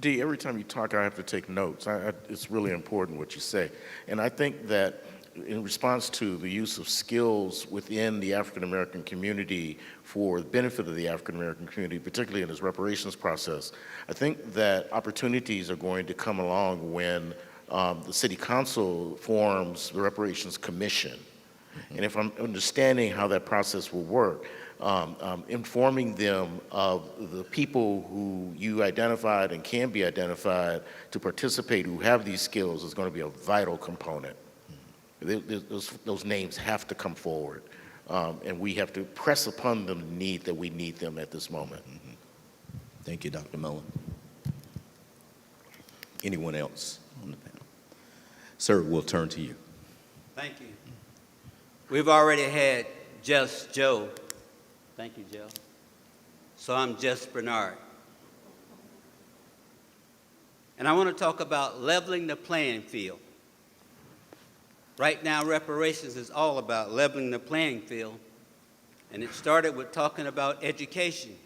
G: Dee, every time you talk, I have to take notes. It's really important what you say. And I think that in response to the use of skills within the African American community for the benefit of the African American community, particularly in this reparations process, I think that opportunities are going to come along when the City Council forms the Reparations Commission. Mm-hmm. And if I'm understanding how that process will work, informing them of the people who you identified and can be identified to participate who have these skills is going to be a vital component. Those names have to come forward, and we have to press upon them the need that we need them at this moment.
B: Mm-hmm. Thank you, Dr. Mullen. Anyone else on the panel? Sir, we'll turn to you.
O: Thank you. We've already had Just Joe. Thank you, Joe. So I'm Just Bernard. And I want to talk about leveling the playing field. Right now, reparations is all about leveling the playing field. And it started with talking about education,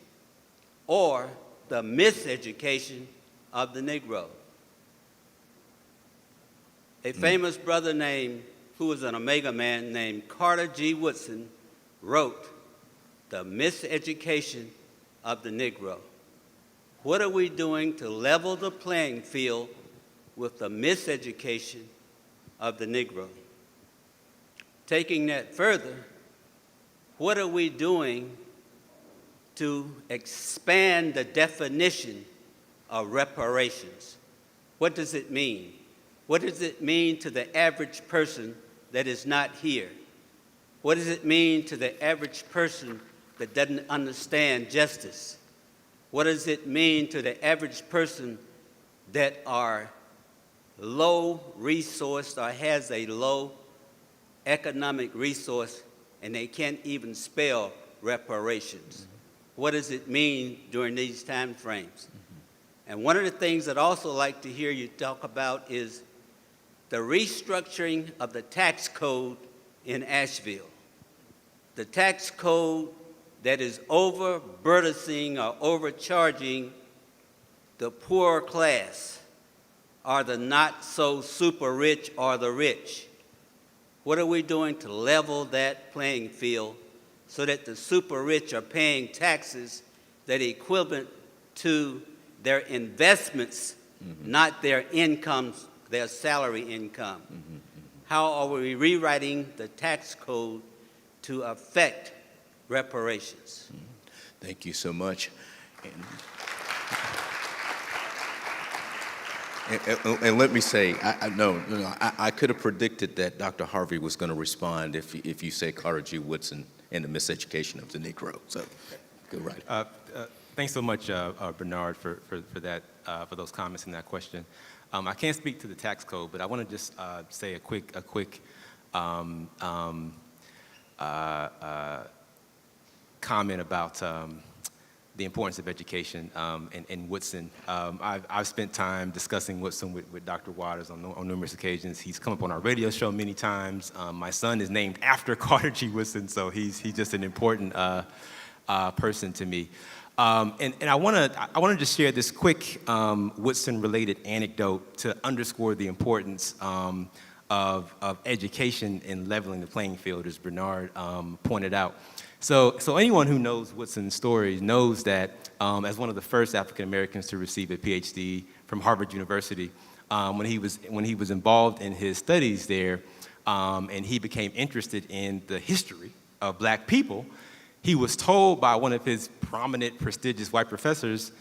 O: or the miseducation of the Negro. A famous brother who was an Omega man named Carter G. Woodson wrote, "The miseducation of the Negro." What are we doing to level the playing field with the miseducation of the Negro? Taking that further, what are we doing to expand the definition of reparations? What does it mean? What does it mean to the average person that is not here? What does it mean to the average person that doesn't understand justice? What does it mean to the average person that are low resourced or has a low economic resource and they can't even spell reparations? Mm-hmm. What does it mean during these time frames? Mm-hmm. And one of the things I'd also like to hear you talk about is the restructuring of the tax code in Asheville. The tax code that is overburdening or overcharging the poor class, or the not so super rich or the rich. What are we doing to level that playing field so that the super rich are paying taxes that are equivalent to their investments, not their incomes, their salary income? How are we rewriting the tax code to affect reparations?
B: Thank you so much. And let me say, I could have predicted that Dr. Harvey was going to respond if you say Carter G. Woodson and the miseducation of the Negro. So, go right.
H: Thanks so much, Bernard, for that, for those comments and that question. I can't speak to the tax code, but I want to just say a quick comment about the importance of education in Woodson. I've spent time discussing Woodson with Dr. Waters on numerous occasions. He's come up on our radio show many times. My son is named after Carter G. Woodson, so he's just an important person to me. And I want to just share this quick Woodson-related anecdote to underscore the importance of education in leveling the playing field, as Bernard pointed out. So anyone who knows Woodson's story knows that as one of the first African Americans to receive a PhD from Harvard University, when he was involved in his studies there, and he became interested in the history of black people, he was told by one of his prominent, prestigious white professors,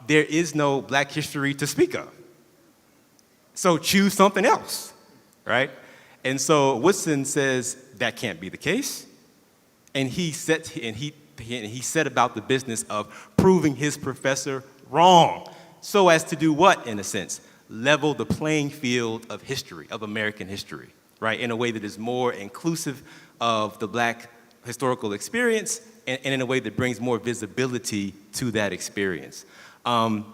H: there is no black history to speak of. So choose something else, right? And so Woodson says that can't be the case. And he set about the business of proving his professor wrong. So as to do what, in a sense? Level the playing field of history, of American history, right? In a way that is more inclusive of the black historical experience and in a way that brings more visibility to that experience. And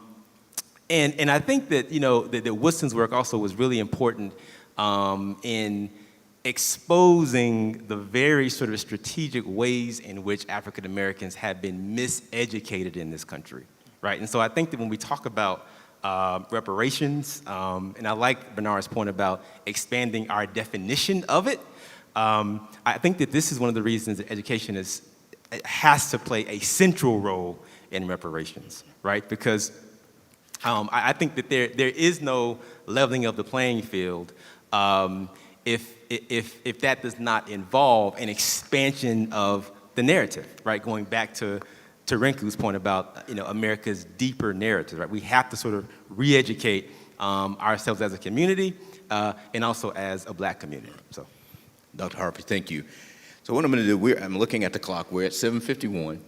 H: I think that, that Woodson's work also was really important in exposing the very sort of strategic ways in which African Americans have been miseducated in this country, right? And so I think that when we talk about reparations, and I like Bernard's point about expanding our definition of it, I think that this is one of the reasons that education has to play a central role in reparations, right? Because I think that there is no leveling of the playing field if that does not involve an expansion of the narrative, right? Going back to Rinku's point about America's deeper narrative, right? We have to sort of re-educate ourselves as a community and also as a black community. So,
B: Dr. Harvey, thank you. So what I'm going to do, I'm looking at the clock. We're at 7:51,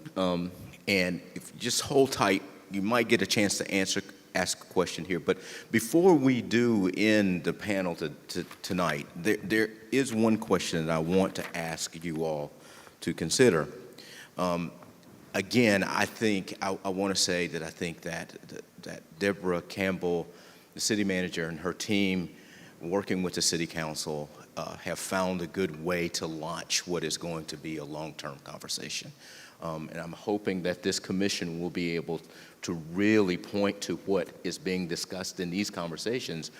B: and if you just hold tight, you might get a chance to ask a question here. But before we do end the panel tonight, there is one question that I want to ask you all to consider. Again, I think I want to say that I think that Deborah Campbell, the city manager, and her team, working with the city council, have found a good way to launch what is going to be a long-term conversation. And I'm hoping that this commission will be able to really point to what is being discussed in these conversations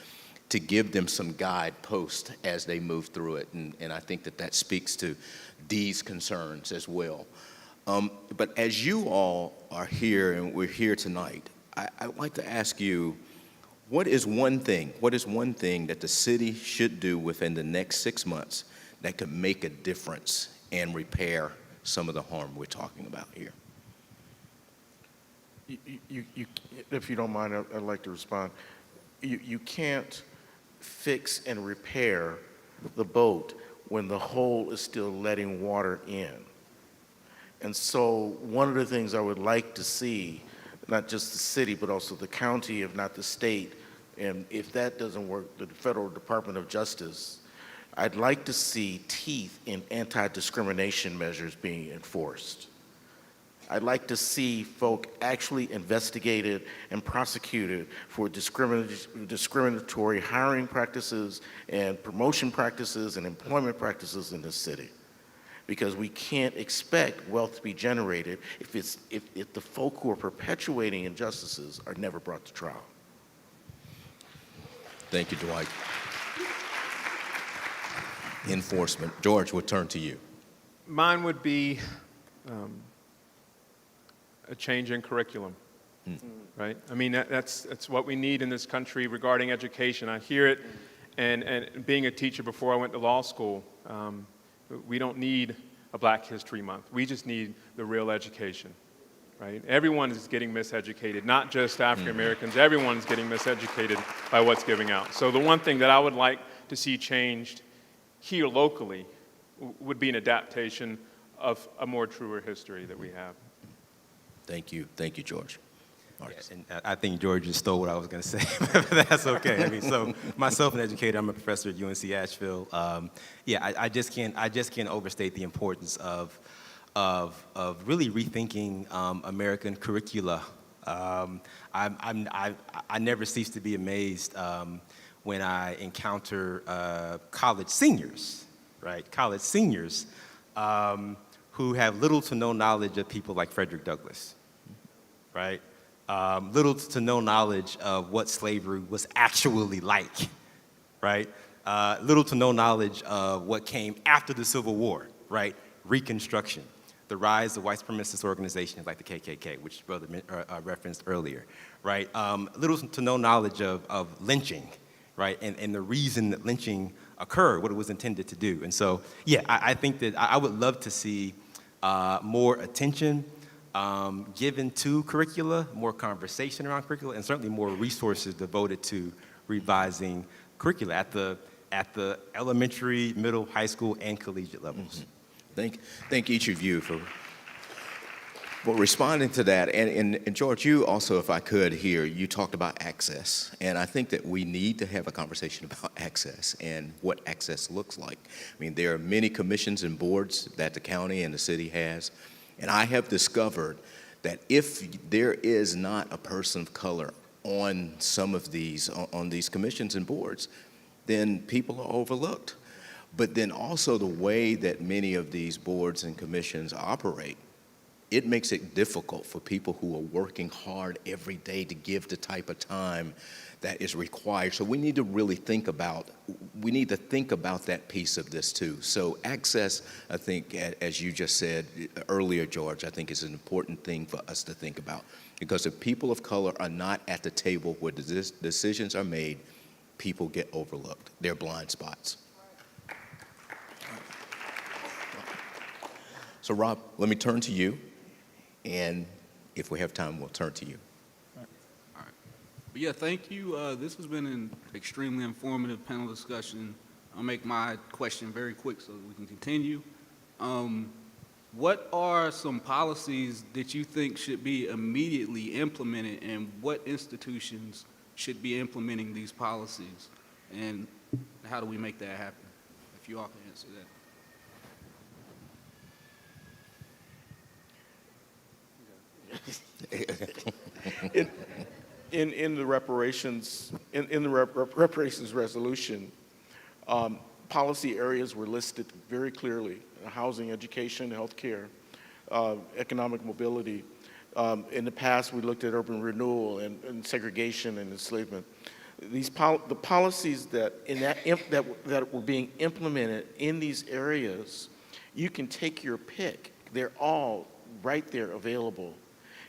B: to give them some guideposts as they move through it. And I think that speaks to Dee's concerns as well. But as you all are here and we're here tonight, I'd like to ask you, what is one thing that the city should do within the next 6 months that could make a difference and repair some of the harm we're talking about here?
G: If you don't mind, I'd like to respond. You can't fix and repair the boat when the hole is still letting water in. And so one of the things I would like to see, not just the city, but also the county, if not the state, and if that doesn't work, the Federal Department of Justice, I'd like to see teeth in anti-discrimination measures being enforced. I'd like to see folk actually investigated and prosecuted for discriminatory hiring practices and promotion practices and employment practices in this city. Because we can't expect wealth to be generated if the folk who are perpetuating injustices are never brought to trial.
B: Thank you, Dwight. enforcement. George, we'll turn to you.
I: Mine would be a change in curriculum, right? I mean, that's what we need in this country regarding education. I hear it, and being a teacher before I went to law school, we don't need a Black History Month. We just need the real education, right? Everyone is getting miseducated, not just African Americans. Everyone's getting miseducated by what's giving out. So the one thing that I would like to see changed here locally would be an adaptation of a more truer history that we have.
B: Thank you, George.
H: Yes, and I think George just stole what I was going to say, but that's okay. I mean, so myself, an educator, I'm a professor at UNC Asheville. I just can't overstate the importance of really rethinking American curricula. I never cease to be amazed when I encounter college seniors, right? College seniors who have little to no knowledge of people like Frederick Douglass, right? Little to no knowledge of what slavery was actually like, right? Little to no knowledge of what came after the Civil War, right? Reconstruction, the rise of white supremacist organizations like the KKK, which Brother referenced earlier, right? Little to no knowledge of lynching, right? And the reason that lynching occurred, what it was intended to do. And so, yeah, I think that I would love to see more attention given to curricula, more conversation around curricula, and certainly more resources devoted to revising curricula at the elementary, middle, high school, and collegiate levels.
B: Thank each of you for responding to that. And George, you also, if I could here, you talked about access. And I think that we need to have a conversation about access and what access looks like. I mean, there are many commissions and boards that the county and the city has. And I have discovered that if there is not a person of color on some of these, on these commissions and boards, then people are overlooked. But then also the way that many of these boards and commissions operate, it makes it difficult for people who are working hard every day to give the type of time that is required. So we need to really think about that piece of this too. So access, I think, as you just said earlier, George, I think is an important thing for us to think about. Because if people of color are not at the table where the decisions are made, people get overlooked. They're blind spots. So Rob, let me turn to you. And if we have time, we'll turn to you.
P: All right. But yeah, thank you. This has been an extremely informative panel discussion. I'll make my question very quick so that we can continue. What are some policies that you think should be immediately implemented, and what institutions should be implementing these policies? And how do we make that happen? If you all can answer that.
L: In the reparations reparations resolution, policy areas were listed very clearly: housing, education, healthcare, economic mobility. In the past, we looked at urban renewal and segregation and enslavement. The policies that were being implemented in these areas, you can take your pick. They're all right there available.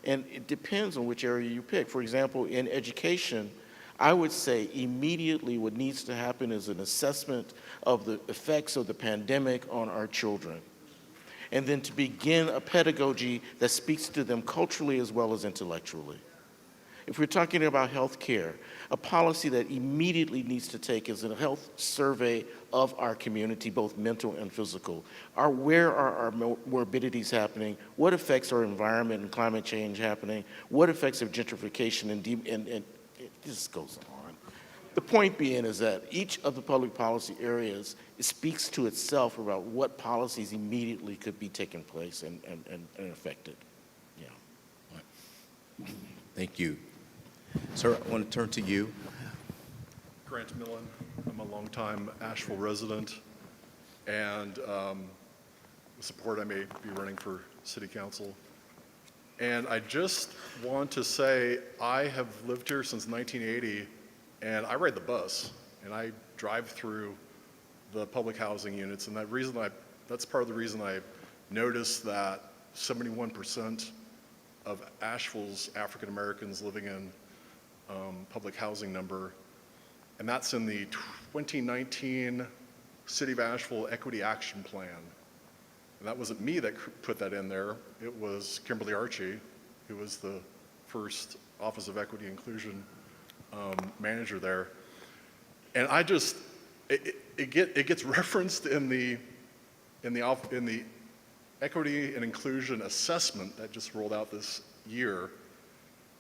L: And it depends on which area you pick. For example, in education, I would say immediately what needs to happen is an assessment of the effects of the pandemic on our children. And then to begin a pedagogy that speaks to them culturally as well as intellectually. If we're talking about health care, a policy that immediately needs to take is a health survey of our community, both mental and physical. Where are our morbidities happening? What effects are environment and climate change happening? What effects of gentrification and it just goes on. The point being is that each of the public policy areas speaks to itself about what policies immediately could be taking place and affected. Yeah.
B: Thank you. Sir, I want to turn to you.
Q: Grant Millen. I'm a longtime Asheville resident, and with support I may be running for city council. And I just want to say I have lived here since 1980, and I ride the bus, and I drive through the public housing units, and that's part of the reason I noticed that 71% of Asheville's African Americans living in public housing number, and that's in the 2019 City of Asheville Equity Action Plan. And that wasn't me that put that in there. It was Kimberly Archie, who was the first Office of Equity Inclusion manager there. And I just, it gets referenced in the Equity and Inclusion Assessment that just rolled out this year.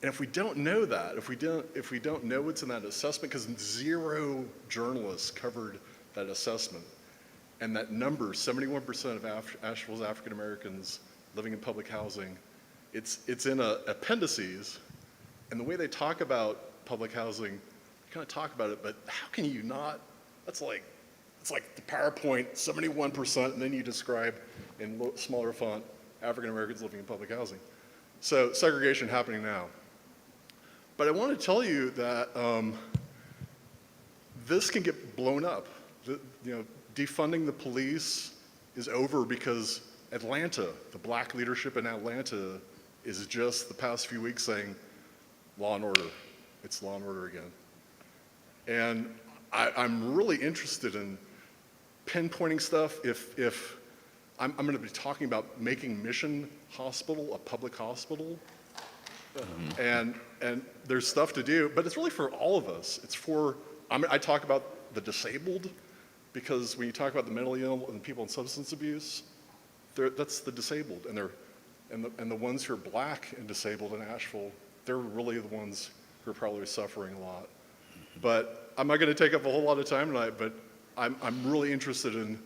Q: And if we don't know that, if we don't know what's in that assessment, because 0 journalists covered that assessment, and that number, 71% of Asheville's African Americans living in public housing, it's in appendices, and the way they talk about public housing, you kind of talk about it, but how can you not? It's like the PowerPoint, 71%, and then you describe in smaller font African Americans living in public housing. So segregation happening now. But I want to tell you that this can get blown up. Defunding the police is over because Atlanta, the black leadership in Atlanta, is just the past few weeks saying, law and order. It's law and order again. And I'm really interested in pinpointing stuff. If I'm going to be talking about making Mission Hospital a public hospital, and there's stuff to do, but it's really for all of us. It's for, I talk about the disabled, because when you talk about the mentally ill and the people in substance abuse, that's the disabled, and the ones who are black and disabled in Asheville, they're really the ones who are probably suffering a lot. But I'm not going to take up a whole lot of time tonight, but I'm really interested in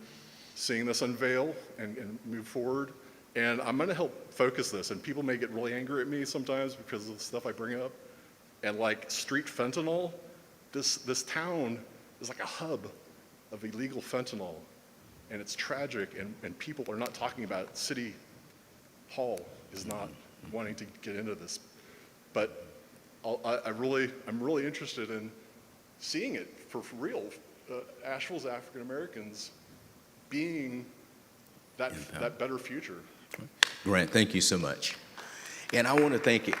Q: seeing this unveil and move forward. And I'm going to help focus this. And people may get really angry at me sometimes because of the stuff I bring up. And like street fentanyl, this town is like a hub of illegal fentanyl. And it's tragic, and people are not talking about it. City Hall is not wanting to get into this. But I'm really interested in seeing it for real. Asheville's African Americans being that better future.
B: Grant, thank you so much. And I want to thank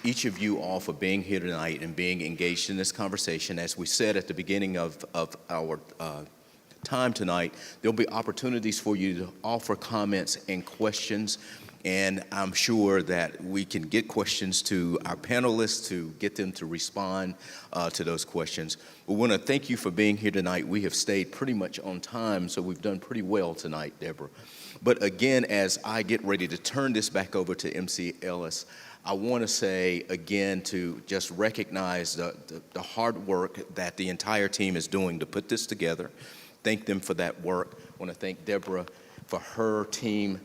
B: each of you all for being here tonight and being engaged in this conversation. As we said at the beginning of our time tonight, there'll be opportunities for you to offer comments and questions. And I'm sure that we can get questions to our panelists to get them to respond to those questions. We want to thank you for being here tonight. We have stayed pretty much on time, so we've done pretty well tonight, Deborah. But again, as I get ready to turn this back over to MC Ellis, I want to say again to just recognize the hard work that the entire team is doing to put this together. Thank them for that work. I want to thank Deborah for her team,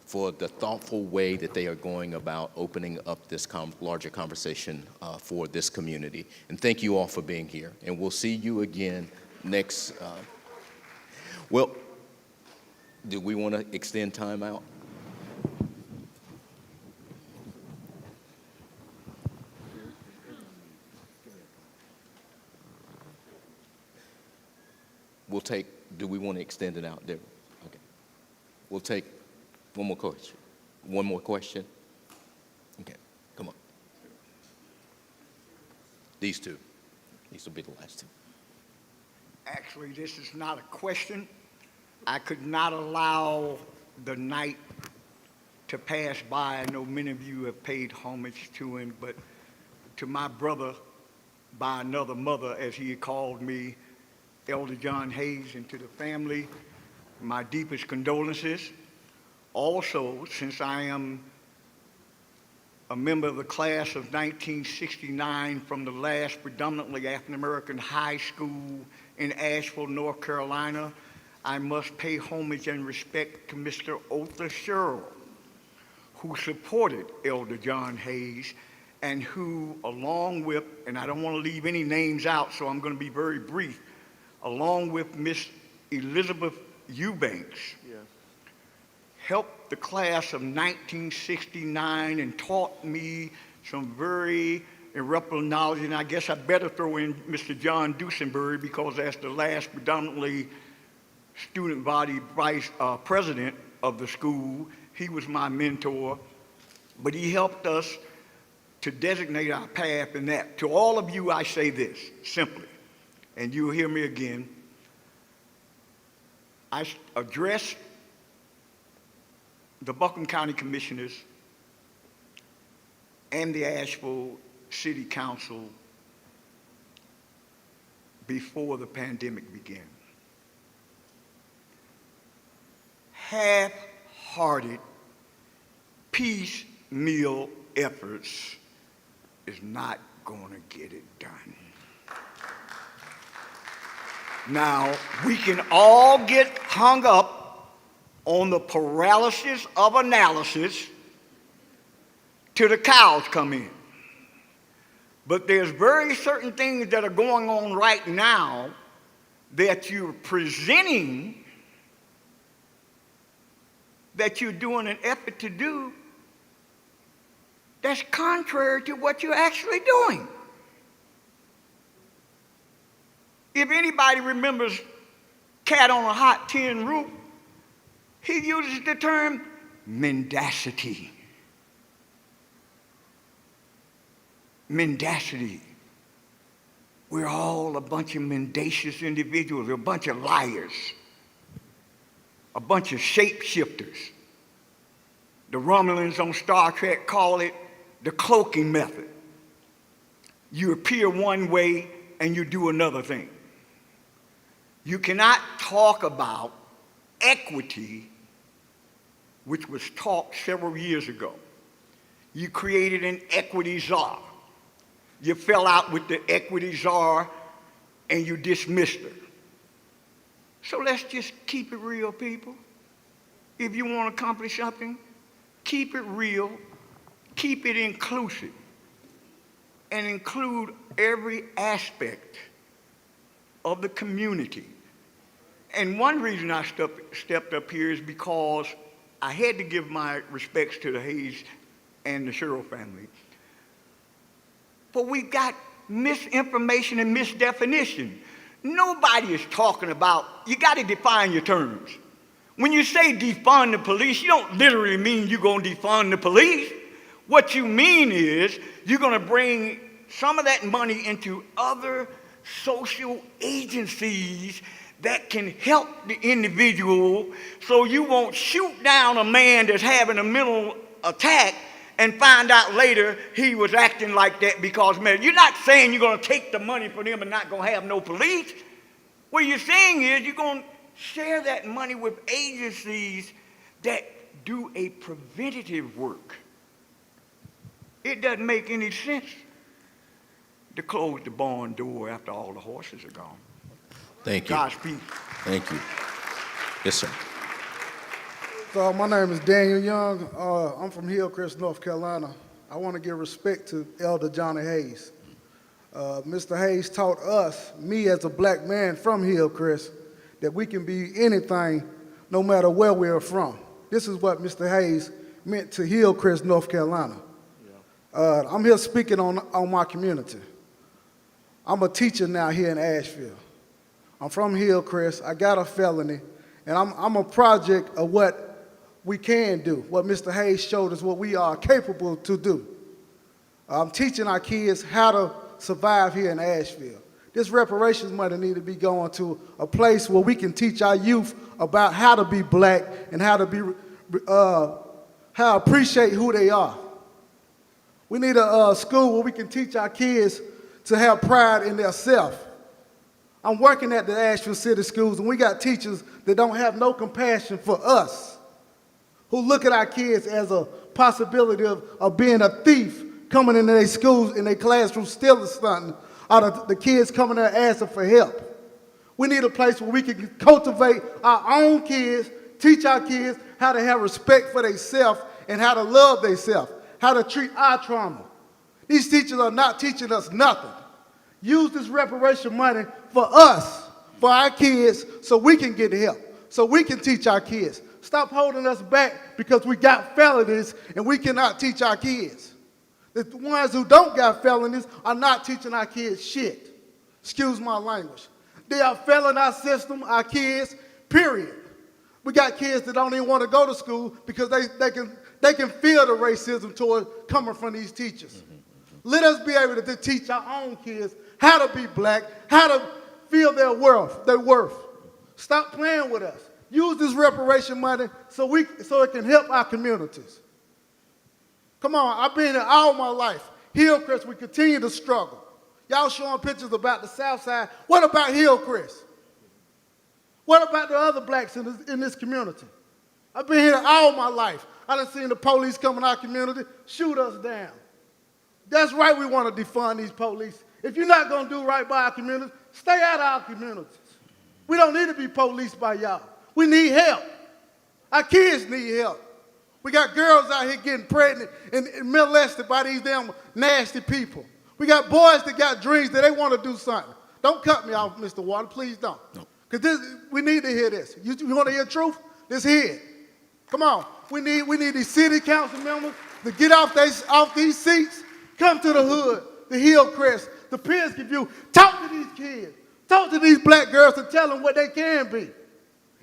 B: for the thoughtful way that they are going about opening up this larger conversation for this community. And thank you all for being here. And we'll see you again next. Well, do we want to extend time out? Do we want to extend it out, Deborah? Okay. We'll take one more question. One more question? Okay, come on. These two. These will be the last two.
R: Actually, this is not a question. I could not allow the night to pass by. I know many of you have paid homage to him, but to my brother by another mother, as he called me, Elder John Hayes, and to the family, my deepest condolences. Also, since I am a member of the class of 1969 from the last predominantly African-American high school in Asheville, North Carolina, I must pay homage and respect to Mr. Otha Sherrill, who supported Elder John Hayes, and who, along with, and I don't want to leave any names out, so I'm going to be very brief, along with Miss Elizabeth Eubanks, helped the class of 1969 and taught me some very irreparable knowledge, and I guess I better throw in Mr. John Dusenberry because as the last predominantly student body president of the school, he was my mentor, but he helped us to designate our path in that. To all of you, I say this simply, and you'll hear me again. I addressed the Buncombe County Commissioners and the Asheville City Council before the pandemic began. Half-hearted, piecemeal efforts is not going to get it done. Now, we can all get hung up on the paralysis of analysis till the cows come in. But there's very certain things that are going on right now that you're presenting, that you're doing an effort to do, that's contrary to what you're actually doing. If anybody remembers Cat on a Hot Tin Roof, he uses the term mendacity. Mendacity. We're all a bunch of mendacious individuals, a bunch of liars, a bunch of shapeshifters. The Romulans on Star Trek call it the cloaking method. You appear one way and you do another thing. You cannot talk about equity, which was taught several years ago. You created an equity czar. You fell out with the equity czar and you dismissed her. So let's just keep it real, people. If you want to accomplish something, keep it real, keep it inclusive, and include every aspect of the community. And one reason I stepped up here is because I had to give my respects to the Hayes and the Sherrill family. But we've got misinformation and misdefinition. Nobody is talking about, you got to define your terms. When you say defund the police, you don't literally mean you're going to defund the police. What you mean is you're going to bring some of that money into other social agencies that can help the individual so you won't shoot down a man that's having a mental attack and find out later he was acting like that because, man, you're not saying you're going to take the money from them and not going to have no police. What you're saying is you're going to share that money with agencies that do a preventative work. It doesn't make any sense to close the barn door after all the horses are gone.
B: Thank you.
R: Godspeed.
B: Thank you. Yes, sir.
S: So my name is Daniel Young. I'm from Hillcrest, North Carolina. I want to give respect to Elder Johnny Hayes. Mr. Hayes taught us, me as a black man from Hillcrest, that we can be anything no matter where we're from. This is what Mr. Hayes meant to Hillcrest, North Carolina. I'm here speaking on my community. I'm a teacher now here in Asheville. I'm from Hillcrest. I got a felony, and I'm a project of what we can do, what Mr. Hayes showed us, what we are capable to do. I'm teaching our kids how to survive here in Asheville. This reparations money need to be going to a place where we can teach our youth about how to be black and how to appreciate who they are. We need a school where we can teach our kids to have pride in their self. I'm working at the Asheville City Schools, and we got teachers that don't have no compassion for us, who look at our kids as a possibility of being a thief, coming into their schools, in their classrooms, stealing something out of the kids coming there asking for help. We need a place where we can cultivate our own kids, teach our kids how to have respect for themselves and how to love themselves, how to treat our trauma. These teachers are not teaching us nothing. Use this reparation money for us, for our kids, so we can get help, so we can teach our kids. Stop holding us back because we got felonies and we cannot teach our kids. The ones who don't got felonies are not teaching our kids shit. Excuse my language. They are failing our system, our kids, period. We got kids that don't even want to go to school because they can feel the racism coming from these teachers. Let us be able to teach our own kids how to be black, how to feel their worth. Stop playing with us. Use this reparation money so it can help our communities. Come on, I've been here all my life. Hillcrest, we continue to struggle. Y'all showing pictures about the South Side. What about Hillcrest? What about the other blacks in this community? I've been here all my life. I done seen the police come in our community, shoot us down. That's right, we want to defund these police. If you're not going to do right by our community, stay out of our communities. We don't need to be policed by y'all. We need help. Our kids need help. We got girls out here getting pregnant and molested by these damn nasty people. We got boys that got dreams that they want to do something. Don't cut me off, Mr. Waters. Please don't. No. Because we need to hear this. You want to hear truth? Let's hear it. Come on. We need these city council members to get off these seats, come to the hood, the Hillcrest, the Penske View. Talk to these kids. Talk to these black girls and tell them what they can be.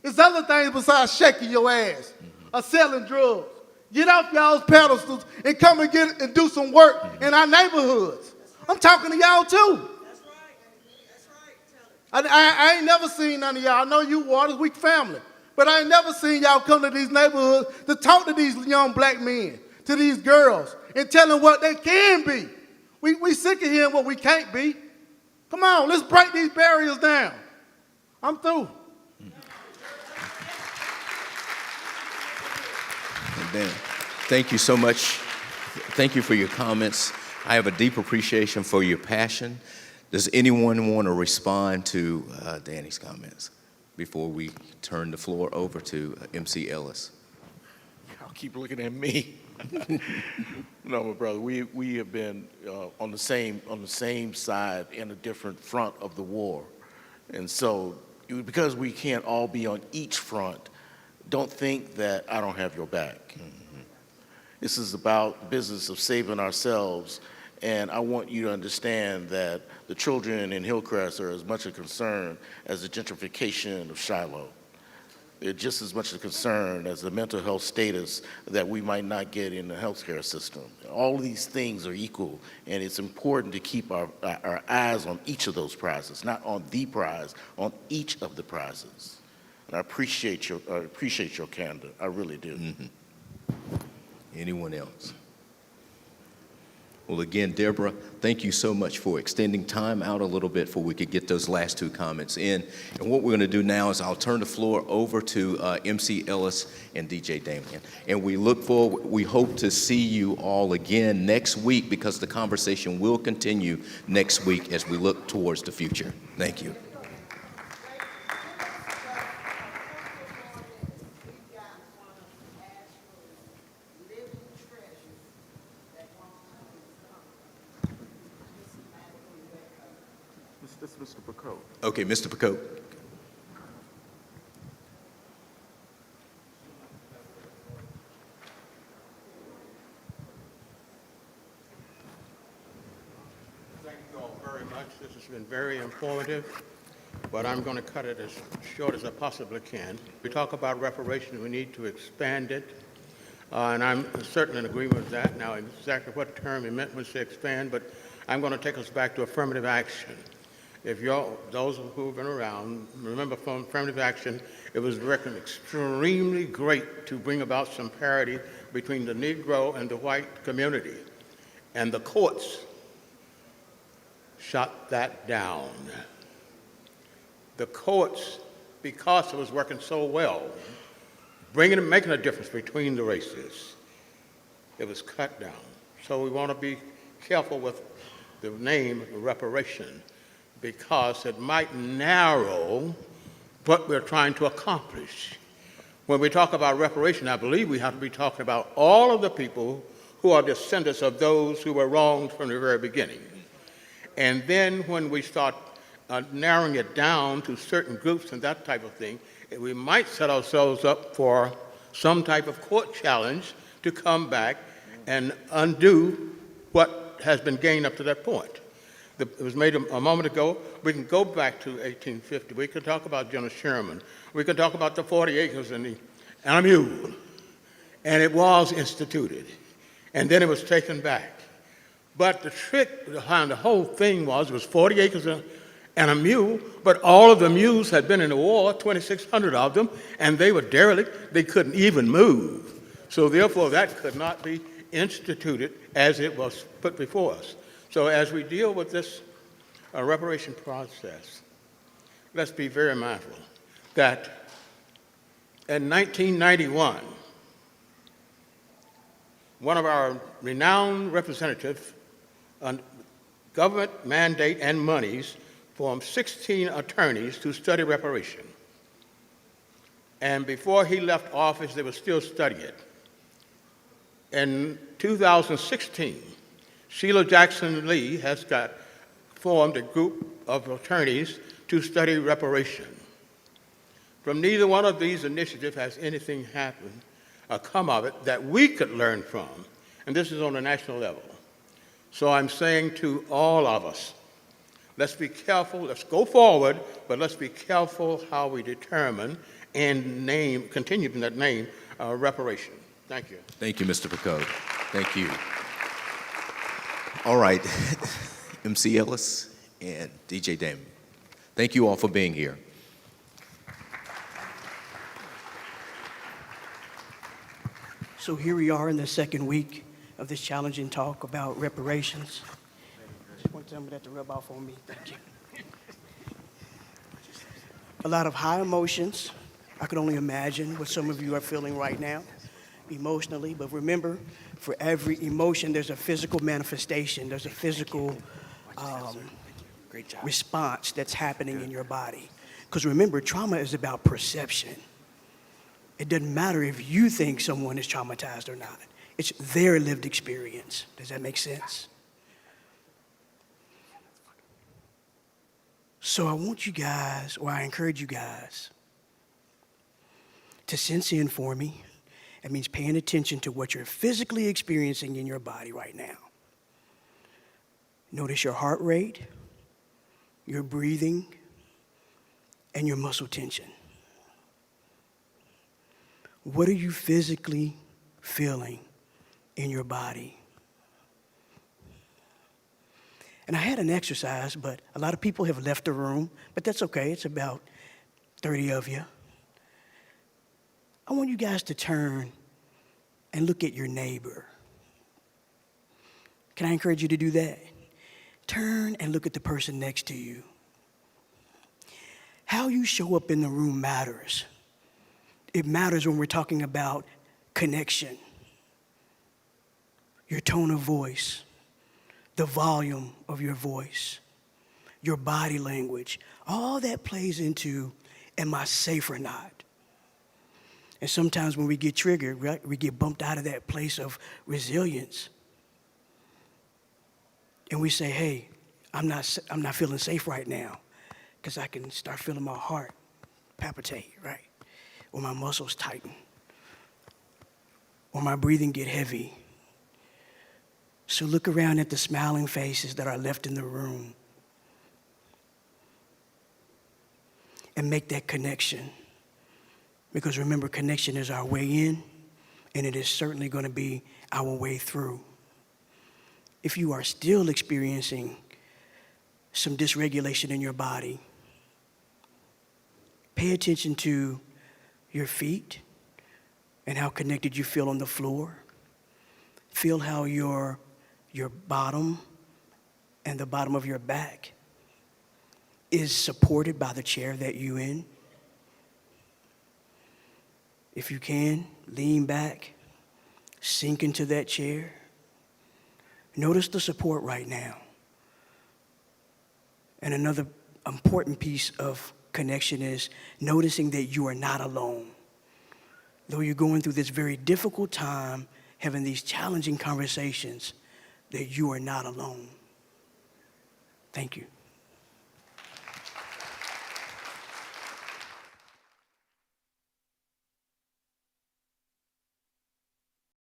S: It's other things besides shaking your ass or selling drugs. Get off y'all's pedestals and come and do some work in our neighborhoods. I'm talking to y'all too. I ain't never seen none of y'all. I know you Waters, we family. But I ain't never seen y'all come to these neighborhoods to talk to these young black men, to these girls, and tell them what they can be. We sick of hearing what we can't be. Come on, let's break these barriers down. I'm through.
B: Amen. Thank you so much. Thank you for your comments. I have a deep appreciation for your passion. Does anyone want to respond to Danny's comments before we turn the floor over to MC Ellis?
L: Y'all keep looking at me. No, my brother, we have been on the same side in a different front of the war. And so because we can't all be on each front, don't think that I don't have your back. Mm-hmm. This is about the business of saving ourselves, and I want you to understand that the children in Hillcrest are as much a concern as the gentrification of Shiloh. They're just as much a concern as the mental health status that we might not get in the healthcare system. All of these things are equal, and it's important to keep our eyes on each of those prizes, not on the prize, on each of the prizes. And I appreciate your candor. I really do.
B: Mm-hmm. Anyone else? Well, again, Deborah, thank you so much for extending time out a little bit so we could get those last two comments in. And what we're going to do now is I'll turn the floor over to MC Ellis and DJ Damien. And we hope to see you all again next week because the conversation will continue next week as we look towards the future. Thank you.
L: This is Mr. Picot.
B: Okay, Mr. Picot.
T: Thank you all very much. This has been very informative, but I'm going to cut it as short as I possibly can. We talk about reparations, we need to expand it, and I'm certainly in agreement with that. Now, exactly what term he meant when he said expand, but I'm going to take us back to affirmative action. If those who have been around, remember from affirmative action, it was reckoned extremely great to bring about some parity between the Negro and the white community. And the courts shot that down. The courts, because it was working so well, making a difference between the races, it was cut down. So we want to be careful with the name reparation, because it might narrow what we're trying to accomplish. When we talk about reparation, I believe we have to be talking about all of the people who are descendants of those who were wronged from the very beginning. And then when we start narrowing it down to certain groups and that type of thing, we might set ourselves up for some type of court challenge to come back and undo what has been gained up to that point. It was made a moment ago. We can go back to 1850. We can talk about General Sherman. We can talk about the 40 acres and a mule. And it was instituted. And then it was taken back. But the trick behind the whole thing was it was 40 acres and a mule, but all of the mules had been in the war, 2,600 of them, and they were derelict. They couldn't even move. So therefore, that could not be instituted as it was put before us. So as we deal with this reparation process, let's be very mindful that in 1991, one of our renowned representatives on government mandate and monies formed 16 attorneys to study reparation. And before he left office, they were still studying it. In 2016, Sheila Jackson Lee has formed a group of attorneys to study reparation. From neither one of these initiatives has anything happened or come of it that we could learn from, and this is on a national level. So I'm saying to all of us, let's be careful, let's go forward, but let's be careful how we determine and continue in that name, reparation. Thank you.
B: Thank you, Mr. Picot. Thank you. All right, MC Ellis and DJ Damon, thank you all for being here.
U: So here we are in the second week of this challenging talk about reparations. Just want somebody to rub off on me. Thank you. A lot of high emotions. I could only imagine what some of you are feeling right now emotionally. But remember, for every emotion, there's a physical manifestation. There's a physical response that's happening in your body. Because remember, trauma is about perception. It doesn't matter if you think someone is traumatized or not. It's their lived experience. Does that make sense? So I want you guys, or I encourage you guys, to sense in for me. It means paying attention to what you're physically experiencing in your body right now. Notice your heart rate, your breathing, and your muscle tension. What are you physically feeling in your body? And I had an exercise, but a lot of people have left the room, but that's okay. It's about 30 of you. I want you guys to turn and look at your neighbor. Can I encourage you to do that? Turn and look at the person next to you. How you show up in the room matters. It matters when we're talking about connection. Your tone of voice, the volume of your voice, your body language, all that plays into, am I safe or not? And sometimes when we get triggered, right, we get bumped out of that place of resilience. And we say, hey, I'm not feeling safe right now, because I can start feeling my heart palpitate, right? Or my muscles tighten, or my breathing get heavy. So look around at the smiling faces that are left in the room and make that connection. Because remember, connection is our way in, and it is certainly going to be our way through. If you are still experiencing some dysregulation in your body, pay attention to your feet and how connected you feel on the floor. Feel how your bottom and the bottom of your back is supported by the chair that you're in. If you can, lean back, sink into that chair. Notice the support right now. And another important piece of connection is noticing that you are not alone. Though you're going through this very difficult time, having these challenging conversations, that you are not alone. Thank you.